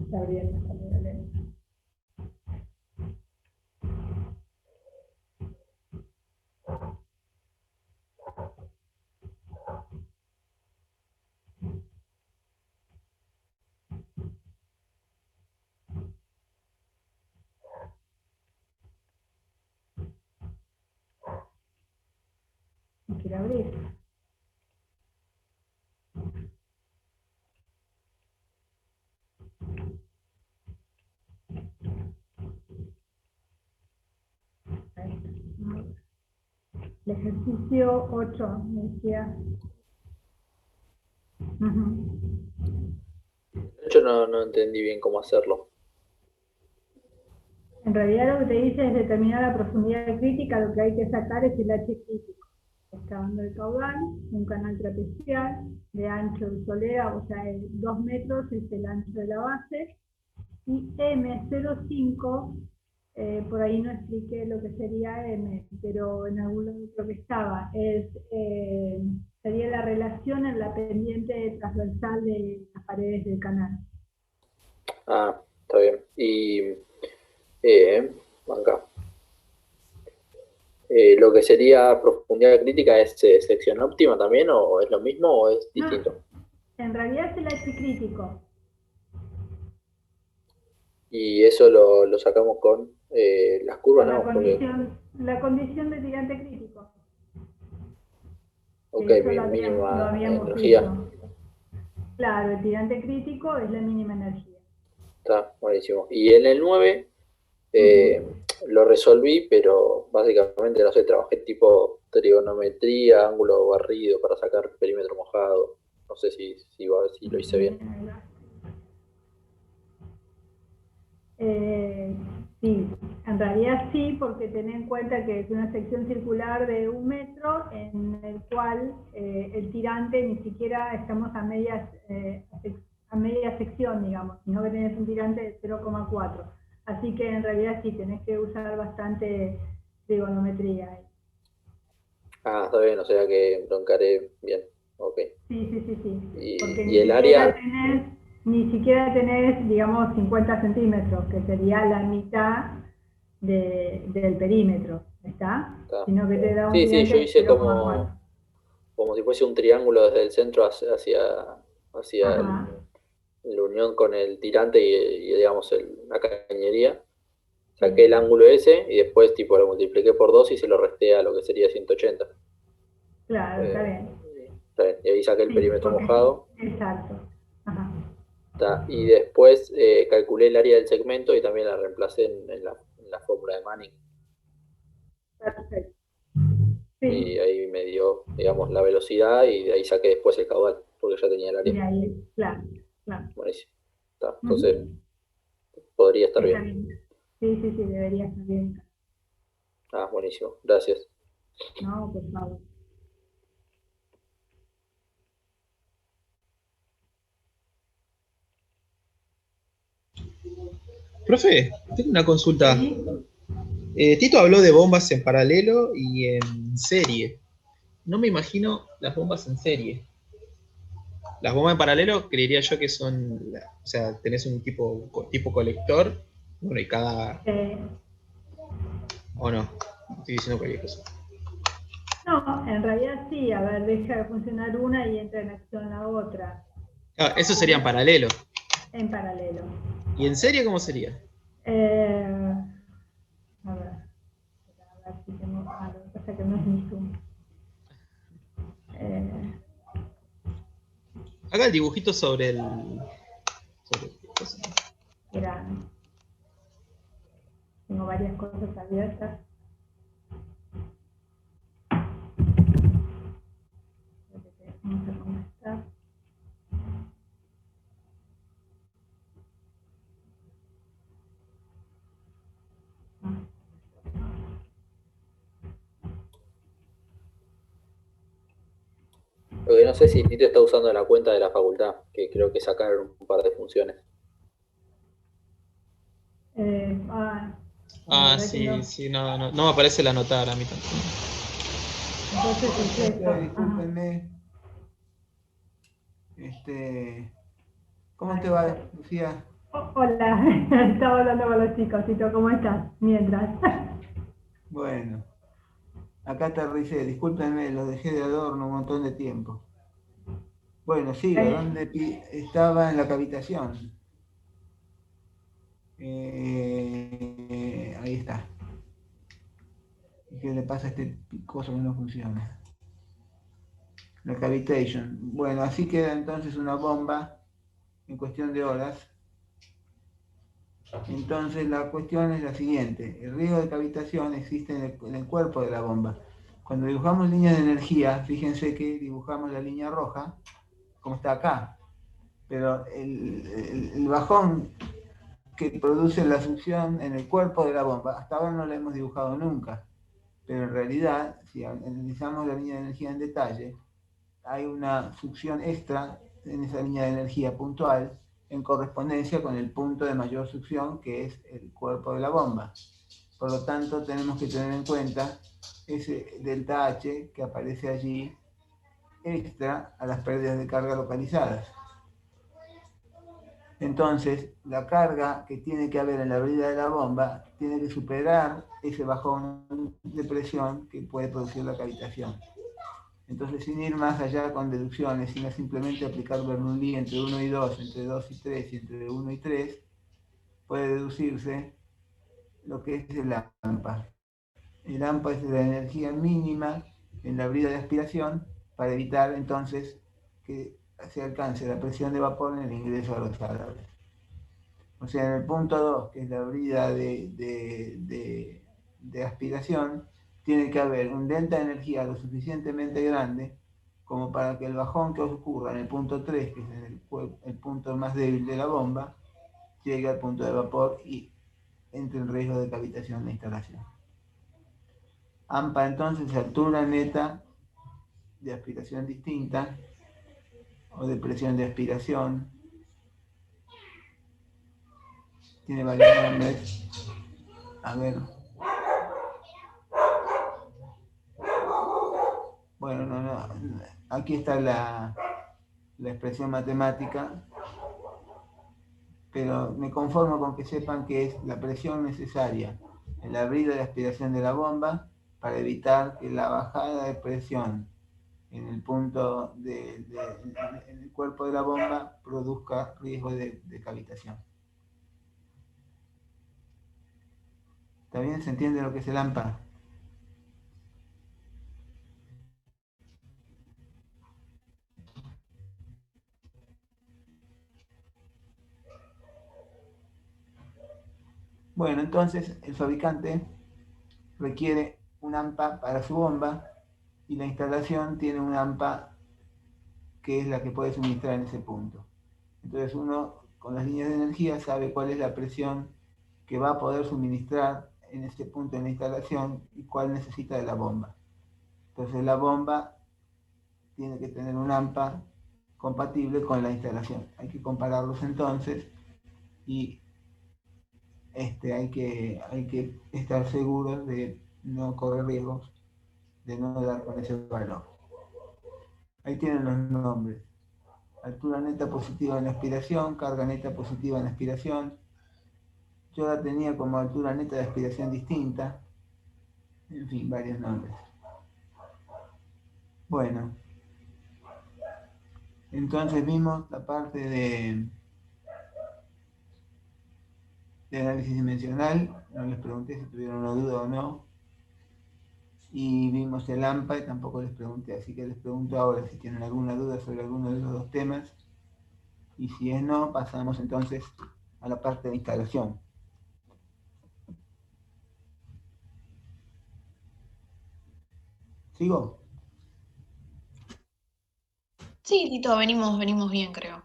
Está abriendo, está medio lento. No quiere abrir. Ahí está. El ejercicio 8, me decía. Ujú. Yo no entendí bien cómo hacerlo. En realidad lo que te dice es determinar la profundidad crítica, lo que hay que sacar es el H crítico. Excavando el caudal, un canal trapezial de ancho de solera, o sea, 2 metros es el ancho de la base, y M05, por ahí no expliqué lo que sería M, pero en algún lado creo que estaba, sería la relación en la pendiente transversal de las paredes del canal. Ah, está bien. Y acá. Lo que sería profundidad crítica es sección óptima también, o es lo mismo o es No, distinto. en realidad es el H crítico. Y eso lo sacamos con las curvas, Con ¿no? Porque, la condición de tirante crítico. ok, Que eso mi lo mínima habíamos energía. visto. Claro, el tirante crítico es la mínima energía. Está buenísimo. Y en el 9 lo resolví, pero básicamente, no sé, trabajé tipo trigonometría, ángulo barrido para sacar perímetro mojado. No sé si lo hice bien. Sí, en realidad sí, porque ten en cuenta que es una sección circular de 1 metro en el cual el tirante ni siquiera estamos a media sección, digamos, sino que tenés un tirante de 0,4. Así que en realidad sí, tenés que usar bastante trigonometría ahí. Ah, está bien, o sea que lo encaré bien. Ok. Sí. Porque Y el área, ni siquiera tenés, digamos, 50 centímetros, que sería la mitad del perímetro, ¿está? está. Sino que te da un Sí, tirante yo de hice 0,4. como si fuese un triángulo desde el centro hacia Ajá. la unión con el tirante y digamos, la cañería. Sí. Saqué el ángulo ese y después tipo lo multipliqué por 2 y se lo resté a lo que sería 180. Claro, está Eh, bien. Está bien. Y ahí saqué el Sí, perímetro porque mojado. exacto. Ajá. Está. Y después calculé el área del segmento y también la reemplacé en la fórmula de Manning. Perfecto. Sí, y ahí me dio, digamos, la velocidad y de ahí saqué después el caudal, porque ya tenía el y área. ahí, claro, claro. Buenísimo. Está, entonces Ujú. podría estar Está bien. bien. Sí, sí, sí, debería estar bien. Ah, buenísimo. Gracias. No, por favor. Profe, tengo una consulta. Sí. Tito habló de bombas en paralelo y en serie. No me imagino las bombas en serie. Las bombas en paralelo creería yo que son, o sea, tenés un tipo colector, bueno, y cada, Eh, o no, estoy diciendo cualquier cosa. no, en realidad sí, a ver, deja de funcionar una y entra en acción la otra, Ah, eso sería en paralelo. en paralelo. ¿Y en serie cómo sería? Eh, a ver si tengo, lo que pasa es que no es mi Zoom. Eh, Haga el dibujito sobre el... Mira, tengo varias cosas abiertas. Vamos a ver cómo está. Lo que no sé si Tito está usando la cuenta de la facultad, que creo que sacaron un par de funciones. La Ah, verdad que sí, no. sí, no me aparece la anotada a mí tampoco. Entonces es esto. Ajá. Discúlpenme. ¿Cómo Ahí te va, está. Lucía? Hola, estaba hablando con los chicos. Tito, ¿cómo estás? Mientras. Bueno, acá aterricé. Discúlpenme, lo dejé de adorno un montón de tiempo. Bueno, sigo. ¿Dónde estaba en la cavitación? Ahí está. ¿Y qué le pasa a este coso que no funciona? La cavitation. Bueno, así queda entonces una bomba en cuestión de horas. Entonces la cuestión es la siguiente. El riesgo de cavitación existe en el cuerpo de la bomba. Cuando dibujamos líneas de energía, fíjense que dibujamos la línea roja, como está acá. Pero el bajón que produce la succión en el cuerpo de la bomba, hasta ahora no la hemos dibujado nunca. Pero en realidad, si analizamos la línea de energía en detalle, hay una succión extra en esa línea de energía puntual en correspondencia con el punto de mayor succión que es el cuerpo de la bomba. Por lo tanto, tenemos que tener en cuenta ese delta H que aparece allí extra a las pérdidas de carga localizadas. Entonces, la carga que tiene que haber en la brida de la bomba tiene que superar ese bajón de presión que puede producir la cavitación. Entonces, sin ir más allá con deducciones, sino simplemente aplicar Bernoulli entre 1 y 2, entre 2 y 3 y entre 1 y 3, puede deducirse lo que es el AMPA. El AMPA es la energía mínima en la brida de aspiración para evitar entonces que se alcance la presión de vapor en el ingreso a los árabes. O sea, en el punto 2, que es la brida de aspiración, tiene que haber un delta de energía lo suficientemente grande como para que el bajón que ocurra en el punto 3, que es el punto más débil de la bomba, llegue al punto de vapor y entre en riesgo de cavitación de instalación. AMPA entonces es altura neta de aspiración distinta o de presión de aspiración. Tiene varios nombres. A ver. Bueno, aquí está la expresión matemática, pero me conformo con que sepan que es la presión necesaria en la brida de aspiración de la bomba para evitar que la bajada de presión en el punto en el cuerpo de la bomba produzca riesgo de cavitación. ¿Está bien? ¿Se entiende lo que es el AMPA? Bueno, entonces el fabricante requiere un AMPA para su bomba y la instalación tiene un AMPA que es la que puede suministrar en ese punto. Entonces uno con las líneas de energía sabe cuál es la presión que va a poder suministrar en ese punto de la instalación y cuál necesita de la bomba. Entonces la bomba tiene que tener un AMPA compatible con la instalación. Hay que compararlos entonces y hay que estar seguros de no correr riesgos de no dar con ese valor. Ahí tienen los nombres. Altura neta positiva en la aspiración, carga neta positiva en la aspiración. Yo la tenía como altura neta de aspiración distinta. En fin, varios nombres. Bueno, entonces vimos la parte de análisis dimensional. No les pregunté si tuvieron una duda o no. Y vimos el AMPA y tampoco les pregunté, así que les pregunto ahora si tienen alguna duda sobre alguno de los dos temas. Y si es no, pasamos entonces a la parte de instalación. ¿Sigo? Sí, Tito, venimos bien, creo.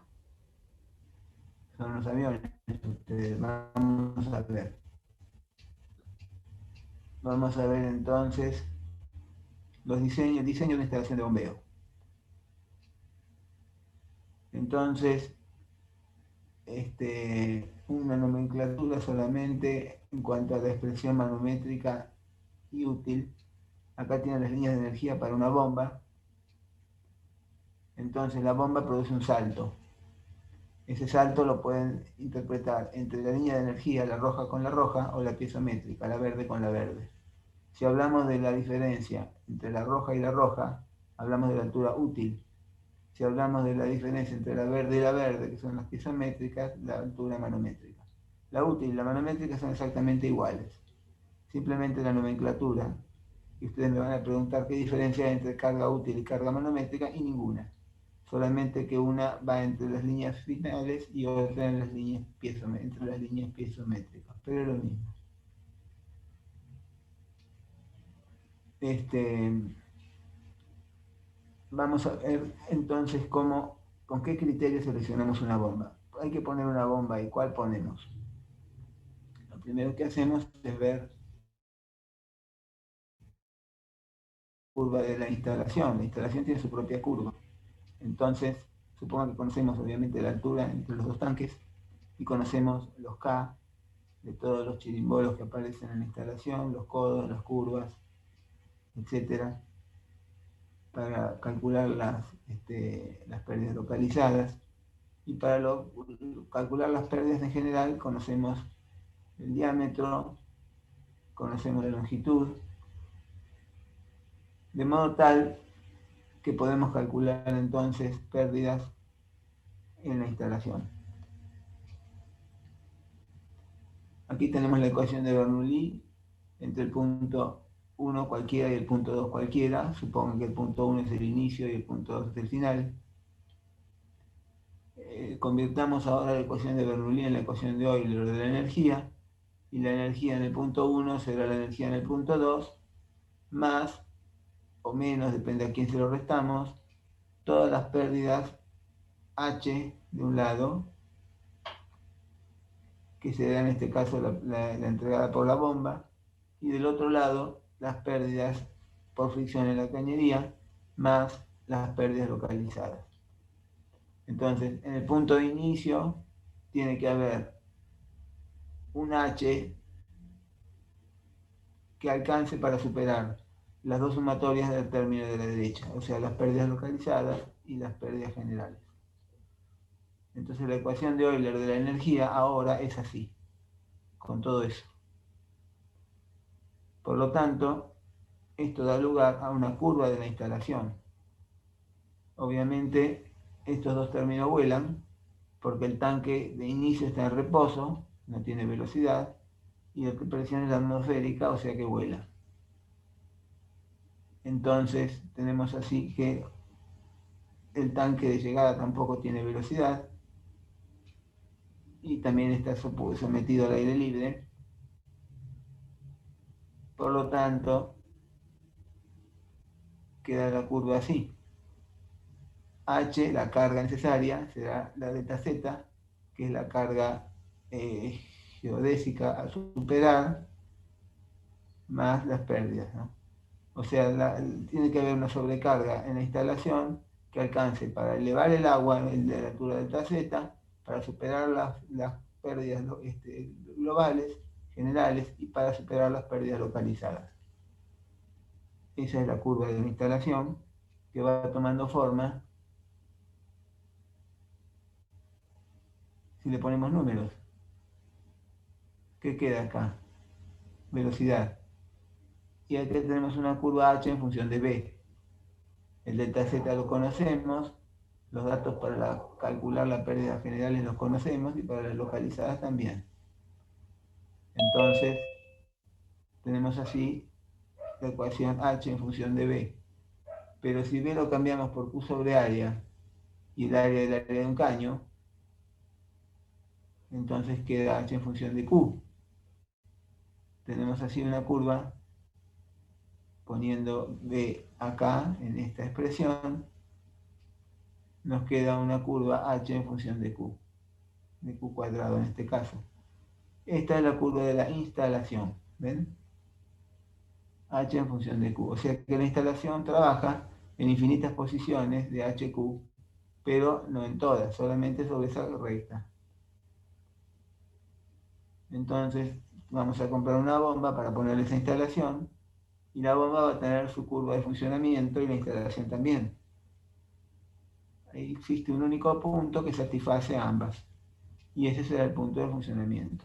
Son los aviones. Vamos a ver. Vamos a ver entonces los diseños de instalación de bombeo. Entonces, una nomenclatura solamente en cuanto a la expresión manométrica y útil. Acá tienen las líneas de energía para una bomba. Entonces la bomba produce un salto. Ese salto lo pueden interpretar entre la línea de energía, la roja con la roja, o la piezométrica, la verde con la verde. Si hablamos de la diferencia entre la roja y la roja, hablamos de la altura útil. Si hablamos de la diferencia entre la verde y la verde, que son las piezométricas, la altura manométrica. La útil y la manométrica son exactamente iguales. Simplemente la nomenclatura. Y ustedes me van a preguntar qué diferencia hay entre carga útil y carga manométrica, y ninguna. Solamente que una va entre las líneas finales y otra en las líneas entre las líneas piezométricas, pero es lo mismo. Vamos a ver entonces con qué criterio seleccionamos una bomba. Hay que poner una bomba y ¿cuál ponemos? Lo primero que hacemos es ver la curva de la instalación. La instalación tiene su propia curva. Entonces, supongo que conocemos obviamente la altura entre los dos tanques y conocemos los K de todos los chirimbolos que aparecen en la instalación, los codos, las curvas, etcétera, para calcular las pérdidas localizadas. Y para calcular las pérdidas en general conocemos el diámetro, conocemos la longitud, de modo tal que podemos calcular entonces pérdidas en la instalación. Aquí tenemos la ecuación de Bernoulli entre el punto 1 cualquiera y el punto 2 cualquiera. Supongo que el punto 1 es el inicio y el punto 2 es el final. Convirtamos ahora la ecuación de Bernoulli en la ecuación de Euler de la energía, y la energía en el punto 1 será la energía en el punto 2, más o menos, depende a quién se lo restamos, todas las pérdidas H de un lado, que será en este caso la entregada por la bomba, y del otro lado las pérdidas por fricción en la cañería, más las pérdidas localizadas. Entonces, en el punto de inicio tiene que haber un H que alcance para superar las dos sumatorias del término de la derecha, o sea, las pérdidas localizadas y las pérdidas generales. Entonces la ecuación de Euler de la energía ahora es así, con todo eso. Por lo tanto, esto da lugar a una curva de la instalación. Obviamente, estos dos términos vuelan, porque el tanque de inicio está en reposo, no tiene velocidad, y la presión es atmosférica, o sea que vuela. Entonces tenemos así que el tanque de llegada tampoco tiene velocidad y también está sometido al aire libre. Por lo tanto, queda la curva así. H, la carga necesaria, será la delta Z, que es la carga geodésica a superar, más las pérdidas, ¿no? O sea, tiene que haber una sobrecarga en la instalación que alcance para elevar el agua de la altura delta Z, para superar las pérdidas globales, generales, y para superar las pérdidas localizadas. Esa es la curva de la instalación que va tomando forma si le ponemos números. ¿Qué queda acá? Velocidad. Y aquí tenemos una curva H en función de B. El delta Z lo conocemos, los datos para calcular las pérdidas generales los conocemos y para las localizadas también. Entonces, tenemos así la ecuación H en función de B. Pero si B lo cambiamos por Q sobre área y el área del área de un caño, entonces queda H en función de Q. Tenemos así una curva poniendo B acá en esta expresión, nos queda una curva H en función de Q cuadrado en este caso. Esta es la curva de la instalación, ¿ven? H en función de Q. O sea que la instalación trabaja en infinitas posiciones de HQ, pero no en todas, solamente sobre esa recta. Entonces vamos a comprar una bomba para ponerle esa instalación y la bomba va a tener su curva de funcionamiento y la instalación también. Ahí existe un único punto que satisface a ambas y ese será el punto de funcionamiento.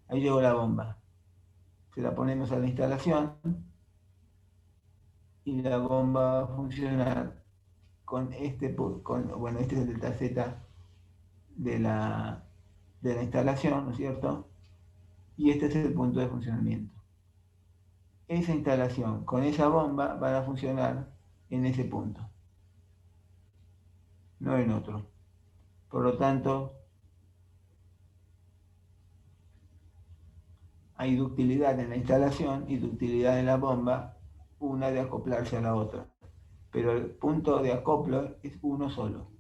Ahí llegó la bomba. Se la ponemos a la instalación y la bomba va a funcionar con bueno, este es el delta Z de la instalación, ¿no es cierto? Y este es el punto de funcionamiento. Esa instalación con esa bomba van a funcionar en ese punto, no en otro. Por lo tanto, hay ductilidad en la instalación y ductilidad en la bomba, una de acoplarse a la otra. Pero el punto de acoplo es uno solo.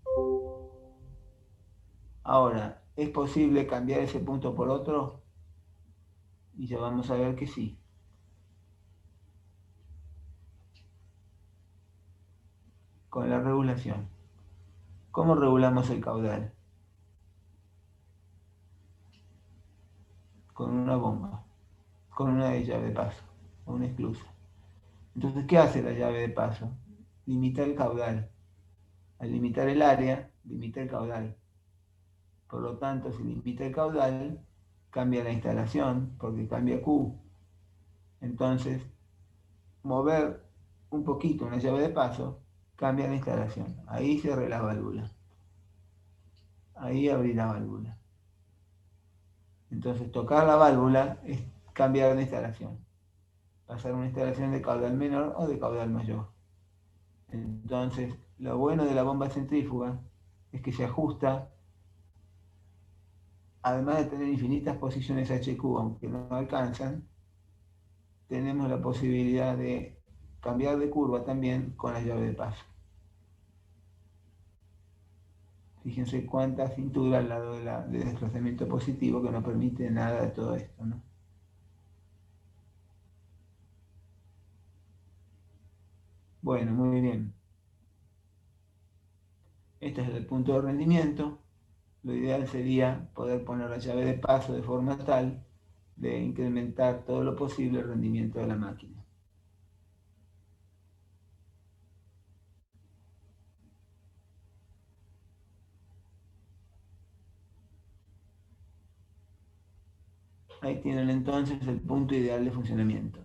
Ahora, ¿es posible cambiar ese punto por otro? Y ya vamos a ver que sí. Con la regulación. ¿Cómo regulamos el caudal? Con una bomba, con una llave de paso, o una esclusa. Entonces, ¿qué hace la llave de paso? Limita el caudal. Al limitar el área, limita el caudal. Por lo tanto, si limita el caudal, cambia la instalación, porque cambia Q. Entonces, mover un poquito una llave de paso, cambia la instalación. Ahí cierre la válvula. Ahí abrí la válvula. Entonces, tocar la válvula es cambiar la instalación. Pasar a una instalación de caudal menor o de caudal mayor. Entonces, lo bueno de la bomba centrífuga es que se ajusta, además de tener infinitas posiciones HQ, aunque no alcanzan, tenemos la posibilidad de cambiar de curva también con la llave de paso. Fíjense cuánta cintura al lado de desplazamiento positivo que no permite nada de todo esto, ¿no? Bueno, muy bien. Este es el punto de rendimiento. Lo ideal sería poder poner la llave de paso de forma tal de incrementar todo lo posible el rendimiento de la máquina. Ahí tienen entonces el punto ideal de funcionamiento.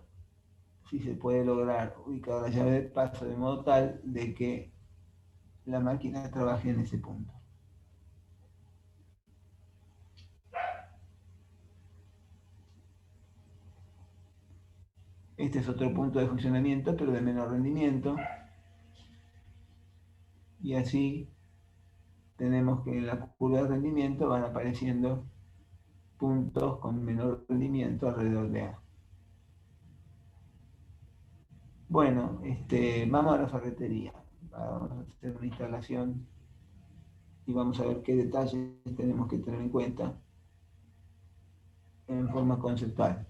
Si se puede lograr ubicar la llave de paso de modo tal de que la máquina trabaje en ese punto. Este es otro punto de funcionamiento, pero de menor rendimiento. Y así tenemos que en la curva de rendimiento van apareciendo puntos con menor rendimiento alrededor de A. Bueno, vamos a la ferretería. Vamos a hacer una instalación y vamos a ver qué detalles tenemos que tener en cuenta en forma conceptual.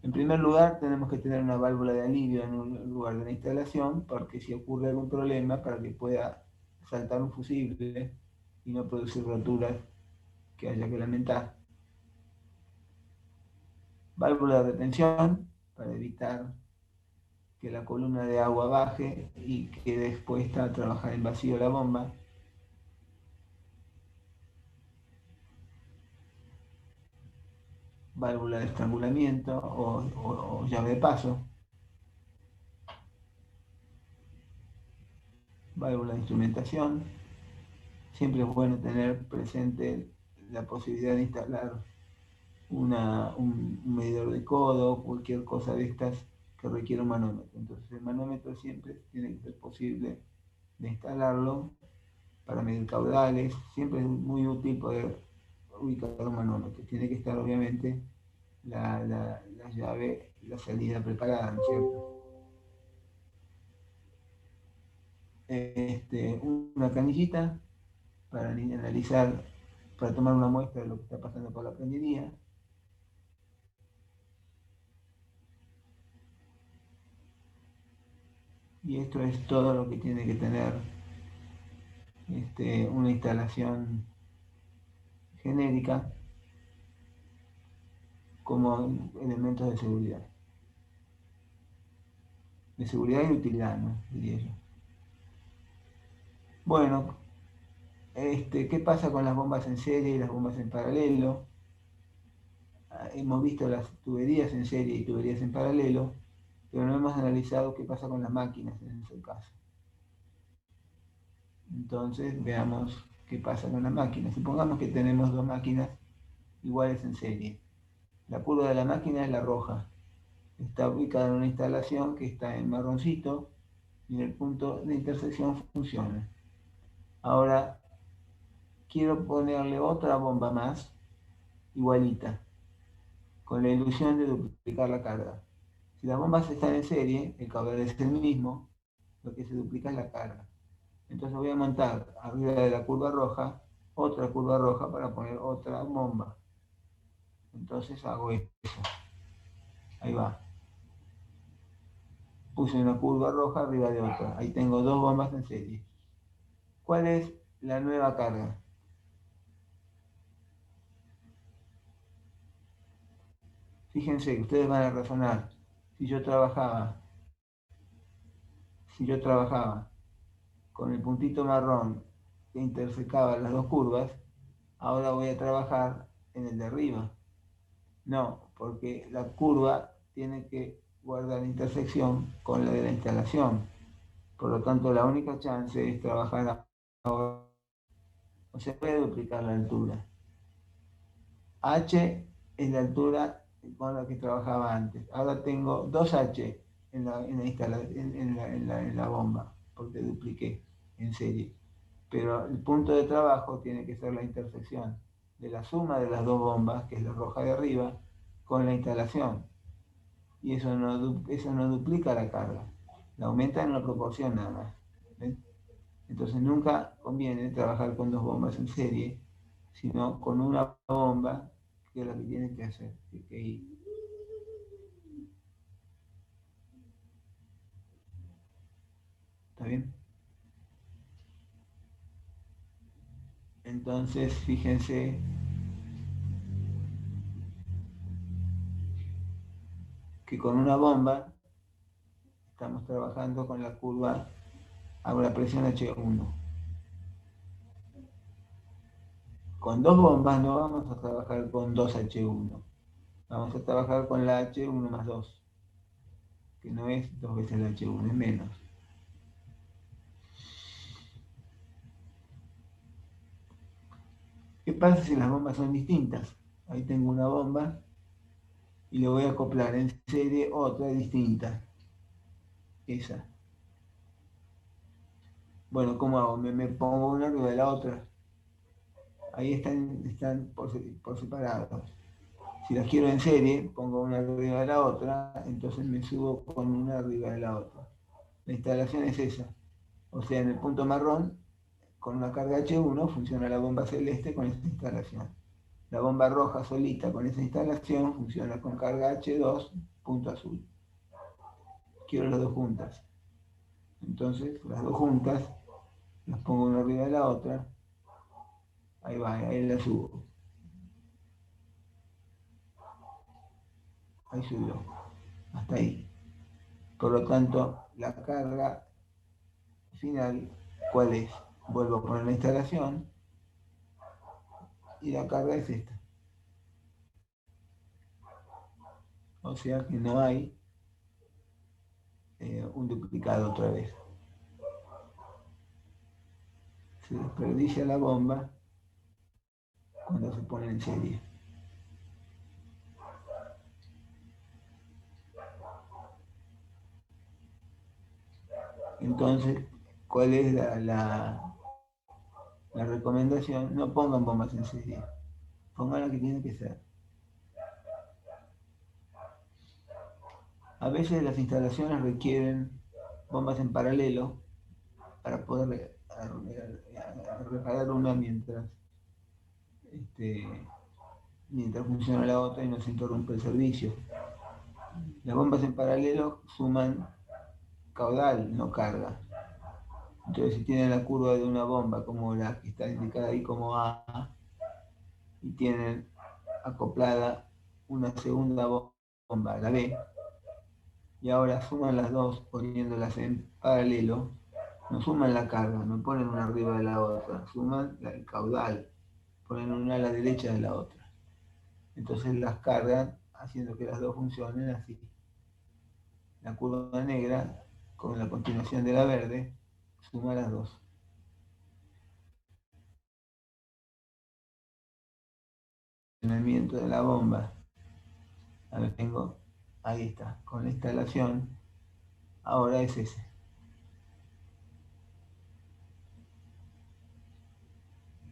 En primer lugar, tenemos que tener una válvula de alivio en un lugar de la instalación, porque si ocurre algún problema, para que pueda saltar un fusible y no producir roturas que haya que lamentar. Válvula de retención, para evitar que la columna de agua baje y quede expuesta a trabajar en vacío la bomba. Válvula de estrangulamiento o llave de paso. Válvula de instrumentación. Siempre es bueno tener presente la posibilidad de instalar un medidor de codo, cualquier cosa de estas que requiera un manómetro. Entonces el manómetro siempre tiene que ser posible de instalarlo para medir caudales. Siempre es muy útil poder ubicar un manómetro. Tiene que estar obviamente la llave, la salida preparada, ¿no es cierto? Una canillita para analizar, para tomar una muestra de lo que está pasando por la prendería. Y esto es todo lo que tiene que tener una instalación genérica como elementos de seguridad. De seguridad y utilidad, ¿no? Diría yo. Bueno, ¿qué pasa con las bombas en serie y las bombas en paralelo? Hemos visto las tuberías en serie y tuberías en paralelo, pero no hemos analizado qué pasa con las máquinas en ese caso. Entonces, veamos qué pasa con las máquinas. Supongamos que tenemos dos máquinas iguales en serie. La curva de la máquina es la roja. Está ubicada en una instalación que está en marroncito y en el punto de intersección funciona. Ahora, quiero ponerle otra bomba más, igualita, con la ilusión de duplicar la carga. Si las bombas están en serie, el caudal es el mismo, lo que se duplica es la carga. Entonces voy a montar arriba de la curva roja, otra curva roja para poner otra bomba. Entonces hago eso. Ahí va. Puse una curva roja arriba de otra. Ahí tengo dos bombas en serie. ¿Cuál es la nueva carga? Fíjense que ustedes van a razonar. Si yo trabajaba con el puntito marrón que intersecaba las dos curvas, ahora voy a trabajar en el de arriba. No, porque la curva tiene que guardar intersección con la de la instalación. Por lo tanto, la única chance es trabajar ahora. No se puede duplicar la altura. H es la altura con la que trabajaba antes. Ahora tengo 2H en la bomba, porque dupliqué en serie. Pero el punto de trabajo tiene que ser la intersección de la suma de las dos bombas, que es la roja de arriba, con la instalación. Y eso no duplica la carga. La aumenta en una proporción nada más. ¿Ven? Entonces nunca conviene trabajar con dos bombas en serie, sino con una bomba, que es lo que tiene que hacer. Que ir. ¿Está bien? Entonces, fíjense que con una bomba estamos trabajando con la curva a la presión H1. Con dos bombas no vamos a trabajar con 2H1. Vamos a trabajar con la H1 más 2, que no es 2 veces la H1, es menos. ¿Qué pasa si las bombas son distintas? Ahí tengo una bomba y le voy a acoplar en serie otra distinta. Esa. Bueno, ¿cómo hago? Me pongo una arriba de la otra. Ahí están por separado. Si las quiero en serie, pongo una arriba de la otra, entonces me subo con una arriba de la otra. La instalación es esa. O sea, en el punto marrón, con una carga H1, funciona la bomba celeste con esta instalación. La bomba roja solita con esa instalación funciona con carga H2, punto azul. Quiero las dos juntas. Entonces, las dos juntas, las pongo una arriba de la otra. Ahí va, ahí la subo. Ahí subió. Hasta ahí. Por lo tanto, la carga final, ¿cuál es? Vuelvo a poner la instalación y la carga es esta. O sea que no hay un duplicado otra vez. Se desperdicia la bomba cuando se pone en serie. Entonces, ¿cuál es la recomendación? No pongan bombas en serie. Pongan la que tiene que ser. A veces las instalaciones requieren bombas en paralelo para poder reparar una mientras funciona la otra y no se interrumpe el servicio. Las bombas en paralelo suman caudal, no carga. Entonces, si tienen la curva de una bomba como la que está indicada ahí como A, y tienen acoplada una segunda bomba, la B, y ahora suman las dos poniéndolas en paralelo, no suman la carga, no ponen una arriba de la otra, suman el caudal, ponen una a la derecha de la otra. Entonces las cargan haciendo que las dos funcionen así. La curva negra con la continuación de la verde suma las dos. El funcionamiento de la bomba, a ver, tengo, ahí está, con la instalación, ahora es ese.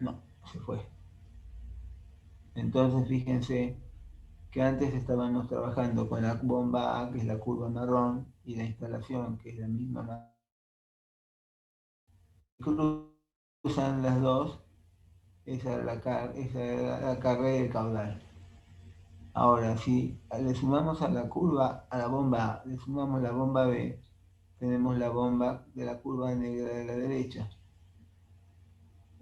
No, se fue. Entonces fíjense que antes estábamos trabajando con la bomba A, que es la curva marrón, y la instalación, que es la misma. Cruzan las dos, esa era la carga y el caudal. Ahora, si le sumamos a la curva, a la bomba A, le sumamos la bomba B, tenemos la bomba de la curva negra de la derecha.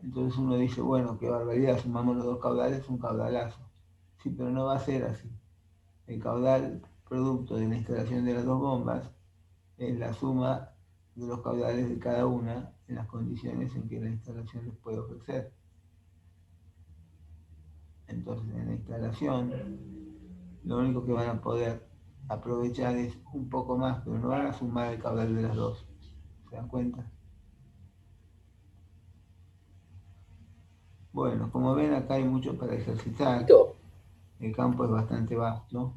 Entonces uno dice, bueno, qué barbaridad, sumamos los dos caudales, un caudalazo. Sí, pero no va a ser así. El caudal producto de la instalación de las dos bombas es la suma de los caudales de cada una en las condiciones en que la instalación les puede ofrecer. Entonces, en la instalación, lo único que van a poder aprovechar es un poco más, pero no van a sumar el caudal de las dos. ¿Se dan cuenta? Bueno, como ven, acá hay mucho para ejercitar. El campo es bastante vasto.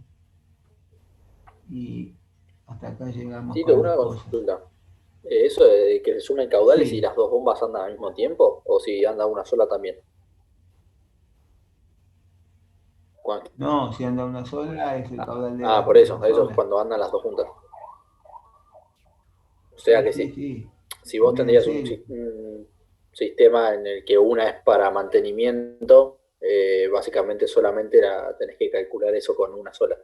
Y hasta acá llegamos Tito, con una las cosas. consulta. ¿Eso de que se sumen caudales Sí. y las dos bombas andan al mismo tiempo? ¿O si anda una sola también? No, si anda una sola es el caudal de Ah, la por eso de la es sola. cuando andan las dos juntas. O sea que sí. Sí. Si vos También tendrías sí. un sistema en el que una es para mantenimiento, básicamente solamente tenés que calcular eso con una sola.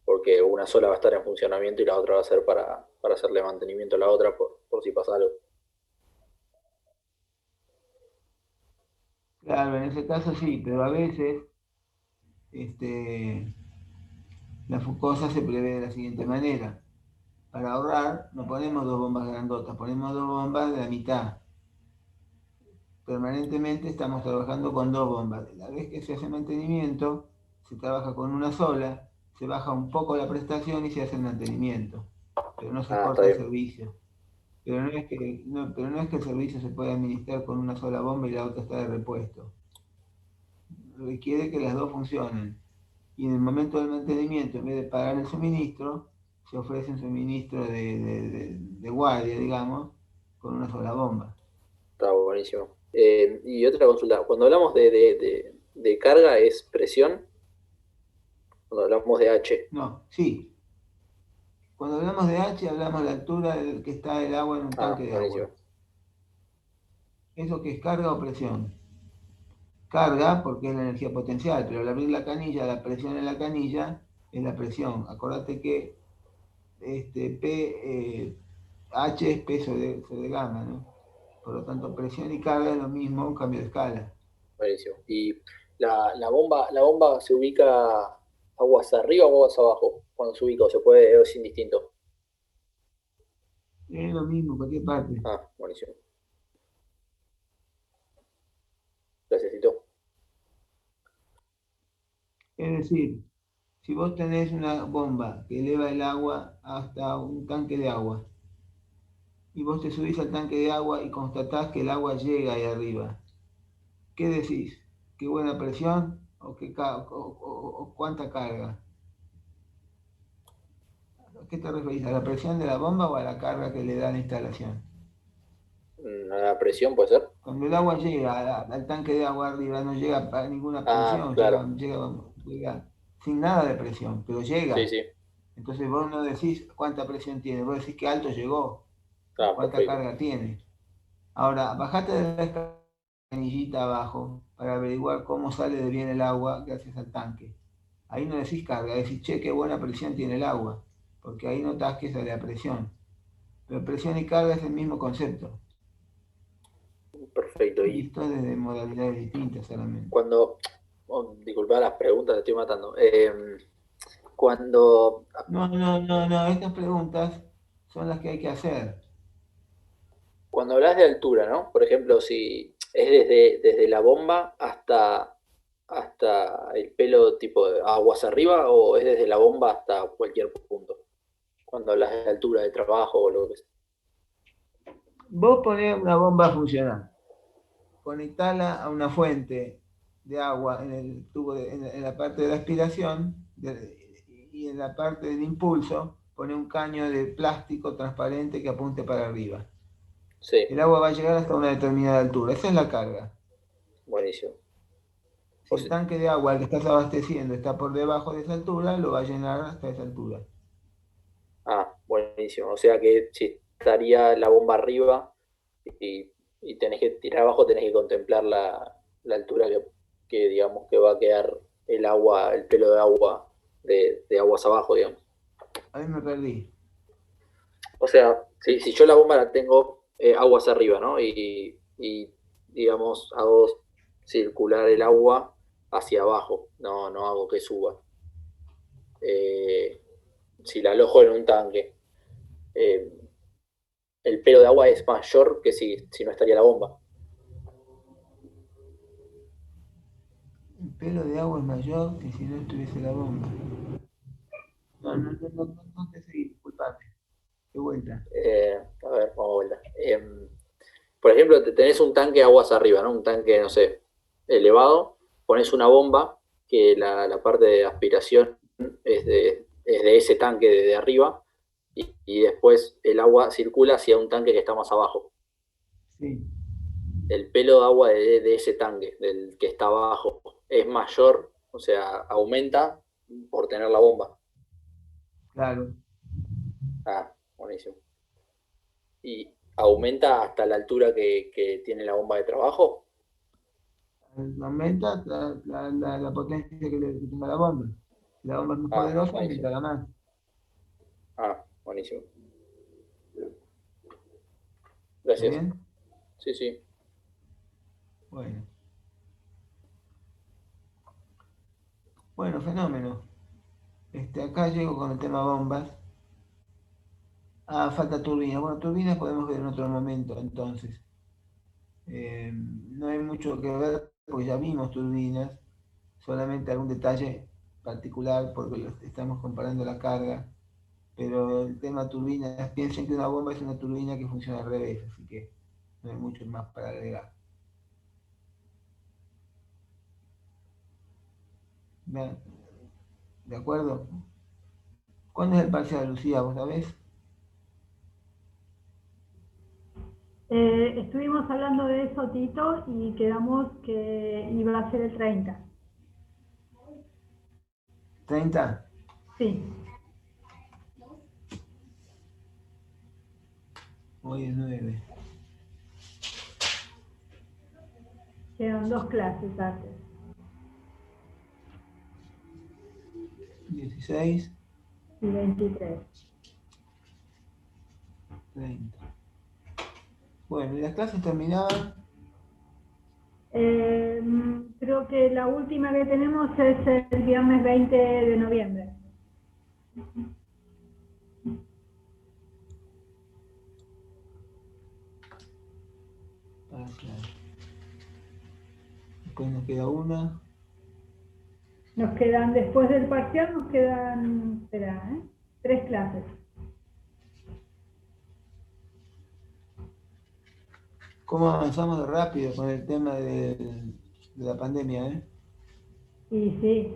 Porque una sola va a estar en funcionamiento y la otra va a ser para hacerle mantenimiento a la otra por si pasa algo. Claro, en ese caso sí, pero a veces la cosa se prevé de la siguiente manera. Para ahorrar, no ponemos dos bombas grandotas, ponemos dos bombas de la mitad. Permanentemente estamos trabajando con dos bombas. La vez que se hace mantenimiento, se trabaja con una sola, se baja un poco la prestación y se hace el mantenimiento, pero no se corta el servicio. Pero no es que el servicio se pueda administrar con una sola bomba y la otra está de repuesto. Requiere que las dos funcionen. Y en el momento del mantenimiento, en vez de pagar el suministro, se ofrece un suministro de guardia, digamos, con una sola bomba. Está buenísimo. Y otra consulta, cuando hablamos de de carga es presión, cuando hablamos de H. No, sí. Cuando hablamos de H, hablamos de la altura del que está el agua en un tanque de buenísimo. agua. ¿Eso qué es carga o presión? Carga, porque es la energía potencial, pero al abrir la canilla, la presión en la canilla es la presión. Acordate que H es P sobre gamma, ¿no? Por lo tanto, presión y carga es lo mismo, un cambio de escala. Buenísimo. ¿Y la bomba se ubica aguas arriba o aguas abajo? Cuando se ubica, o se puede, o es indistinto. Es lo mismo, cualquier parte. Buenísimo. Gracias, Tito. Es decir, si vos tenés una bomba que eleva el agua hasta un tanque de agua, y vos te subís al tanque de agua y constatás que el agua llega ahí arriba, ¿qué decís? ¿Qué buena presión o cuánta carga? ¿A qué te referís? ¿A la presión de la bomba o a la carga que le da la instalación? ¿La presión puede ser? Cuando el agua llega al tanque de agua arriba, no llega a ninguna presión, Claro. llega sin nada de presión, pero llega. Sí, sí. Entonces vos no decís cuánta presión tiene, vos decís que alto llegó, cuánta Perfecto. carga tiene. Ahora, bajate de la canillita abajo para averiguar cómo sale de bien el agua gracias al tanque. Ahí no decís carga, decís, che, qué buena presión tiene el agua, porque ahí notás que sale a presión. Pero presión y carga es el mismo concepto. Perfecto. Y Visto desde modalidades distintas solamente. cuando, disculpa las preguntas, te estoy matando. Cuando No, estas preguntas son las que hay que hacer. Cuando hablas de altura, ¿no? Por ejemplo, si es desde la bomba hasta el pelo tipo de aguas arriba o es desde la bomba hasta cualquier punto. Cuando hablas de altura de trabajo o lo que sea. Vos ponés una bomba funcional, conectala a una fuente de agua en el tubo, en la parte de la aspiración y en la parte del impulso pone un caño de plástico transparente que apunte para arriba. Sí, El agua va a llegar hasta una determinada altura, esa es la carga. buenísimo. Si el tanque de agua al que estás abasteciendo está por debajo de esa altura, lo va a llenar hasta esa altura. Buenísimo. O sea que si estaría la bomba arriba y tenés que tirar abajo, tenés que contemplar la altura que digamos que va a quedar el agua, el pelo de agua de aguas abajo, digamos. Ahí me perdí. O sea, si yo la bomba la tengo aguas arriba, ¿no? Digamos, hago circular el agua hacia abajo, no hago que suba. Si la alojo en un tanque, eh, el pelo de agua es mayor que si no estaría la bomba. El pelo de agua es mayor que si no estuviese la bomba. No te seguí, disculpame. De vuelta. A ver, vamos a vuelta. Por ejemplo, tenés un tanque de aguas arriba, ¿no? Un tanque, no sé, elevado, pones una bomba que la parte de aspiración es de ese tanque de arriba y después el agua circula hacia un tanque que está más abajo. Sí. El pelo de agua de ese tanque, del que está abajo, es mayor, o sea, aumenta por tener la bomba. Claro. Buenísimo. ¿Y aumenta hasta la altura que tiene la bomba de trabajo? Aumenta la potencia que tenga la bomba. Si la bomba es más poderosa, buenísimo. aumentará más. Buenísimo. ¿Está Gracias. bien? Sí, sí. Bueno. Bueno, fenómeno. Acá llego con el tema bombas. Falta turbinas. Bueno, turbinas podemos ver en otro momento, entonces. No hay mucho que ver porque ya vimos turbinas. Solamente algún detalle particular porque estamos comparando la carga. Pero el tema turbinas, piensen que una bomba es una turbina que funciona al revés, así que no hay mucho más para agregar. ¿De acuerdo? ¿Cuándo es el parcial, Lucía? ¿Vos sabés? Estuvimos hablando de eso, Tito, y quedamos que iba a ser el 30. ¿30? Sí. Hoy es 9. Quedan 2 clases antes. 16, Y 23. 30. Bueno, ¿y las clases terminaban? Creo que la última que tenemos es el viernes 20 de noviembre. Ah, claro. Después nos queda una. Nos quedan, después del parcial, nos quedan, espera, 3 clases. ¿Cómo avanzamos de rápido con el tema de la pandemia, eh? Y sí.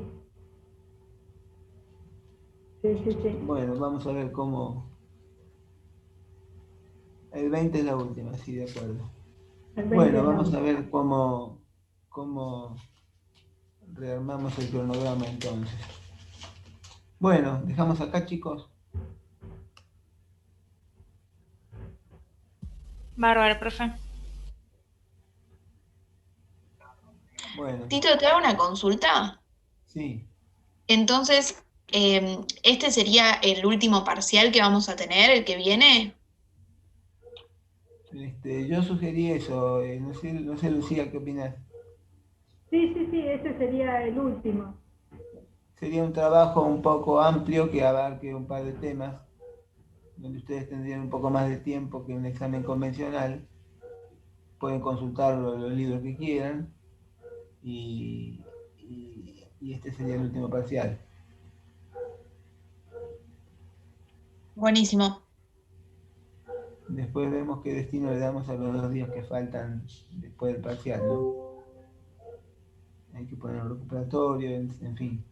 Sí. Bueno, vamos a ver cómo... El 20 es la última, sí, de acuerdo. El 20 Bueno, es la vamos a última. ver cómo rearmamos el cronograma entonces. Bueno, dejamos acá, chicos. Bárbaro, profe. Bueno, Tito, te hago una consulta. sí. Entonces, ¿este sería el último parcial que vamos a tener, el que viene? Yo sugerí eso, no sé, Lucía, ¿qué opinas? Sí, ese sería el último. Sería un trabajo un poco amplio que abarque un par de temas, donde ustedes tendrían un poco más de tiempo que un examen convencional. Pueden consultar los libros que quieran y este sería el último parcial. Buenísimo. Después vemos qué destino le damos a los 2 días que faltan después del parcial, ¿no? Hay que poner un recuperatorio, en fin.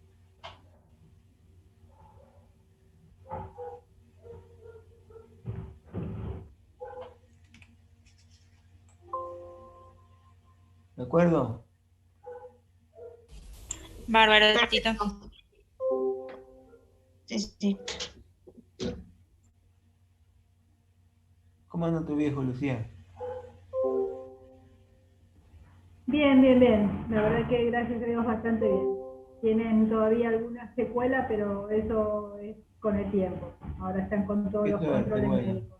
¿De acuerdo? Bárbaro, Tito. Perfecto. Sí. ¿Cómo anda tu viejo, Lucía? Bien. La verdad que gracias a Dios bastante bien. Tienen todavía alguna secuela, pero eso es con el tiempo. Ahora están con todos Qué los suerte, controles bueno. médicos.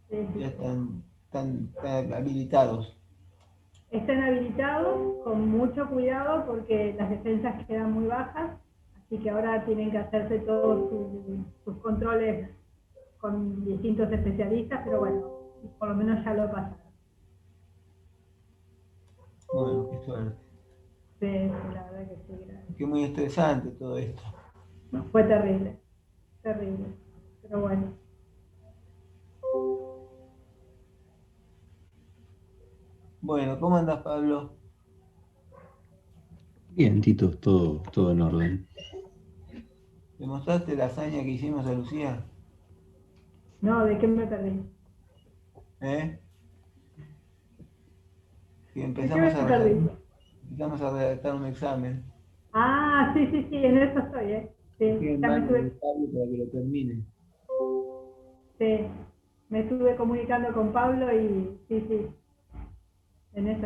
Sí. Ya están habilitados. Están habilitados con mucho cuidado porque las defensas quedan muy bajas, así que ahora tienen que hacerse todos sus controles con distintos especialistas, pero bueno, por lo menos ya lo pasaron. Bueno, qué suerte. Sí, la verdad que sí, gracias. Qué muy estresante todo esto. No, fue terrible, pero bueno. Bueno, ¿cómo andas, Pablo? Bien, Tito, todo en orden. ¿Le mostraste la hazaña que hicimos a Lucía? No, ¿de qué me perdí? ¿Eh? Que ¿De qué me perdí? empezamos a redactar un examen. Ah, sí, en eso estoy, Sí, Que en ya me manos de estuve, Pablo para que lo termine. sí, me estuve comunicando con Pablo y sí, en eso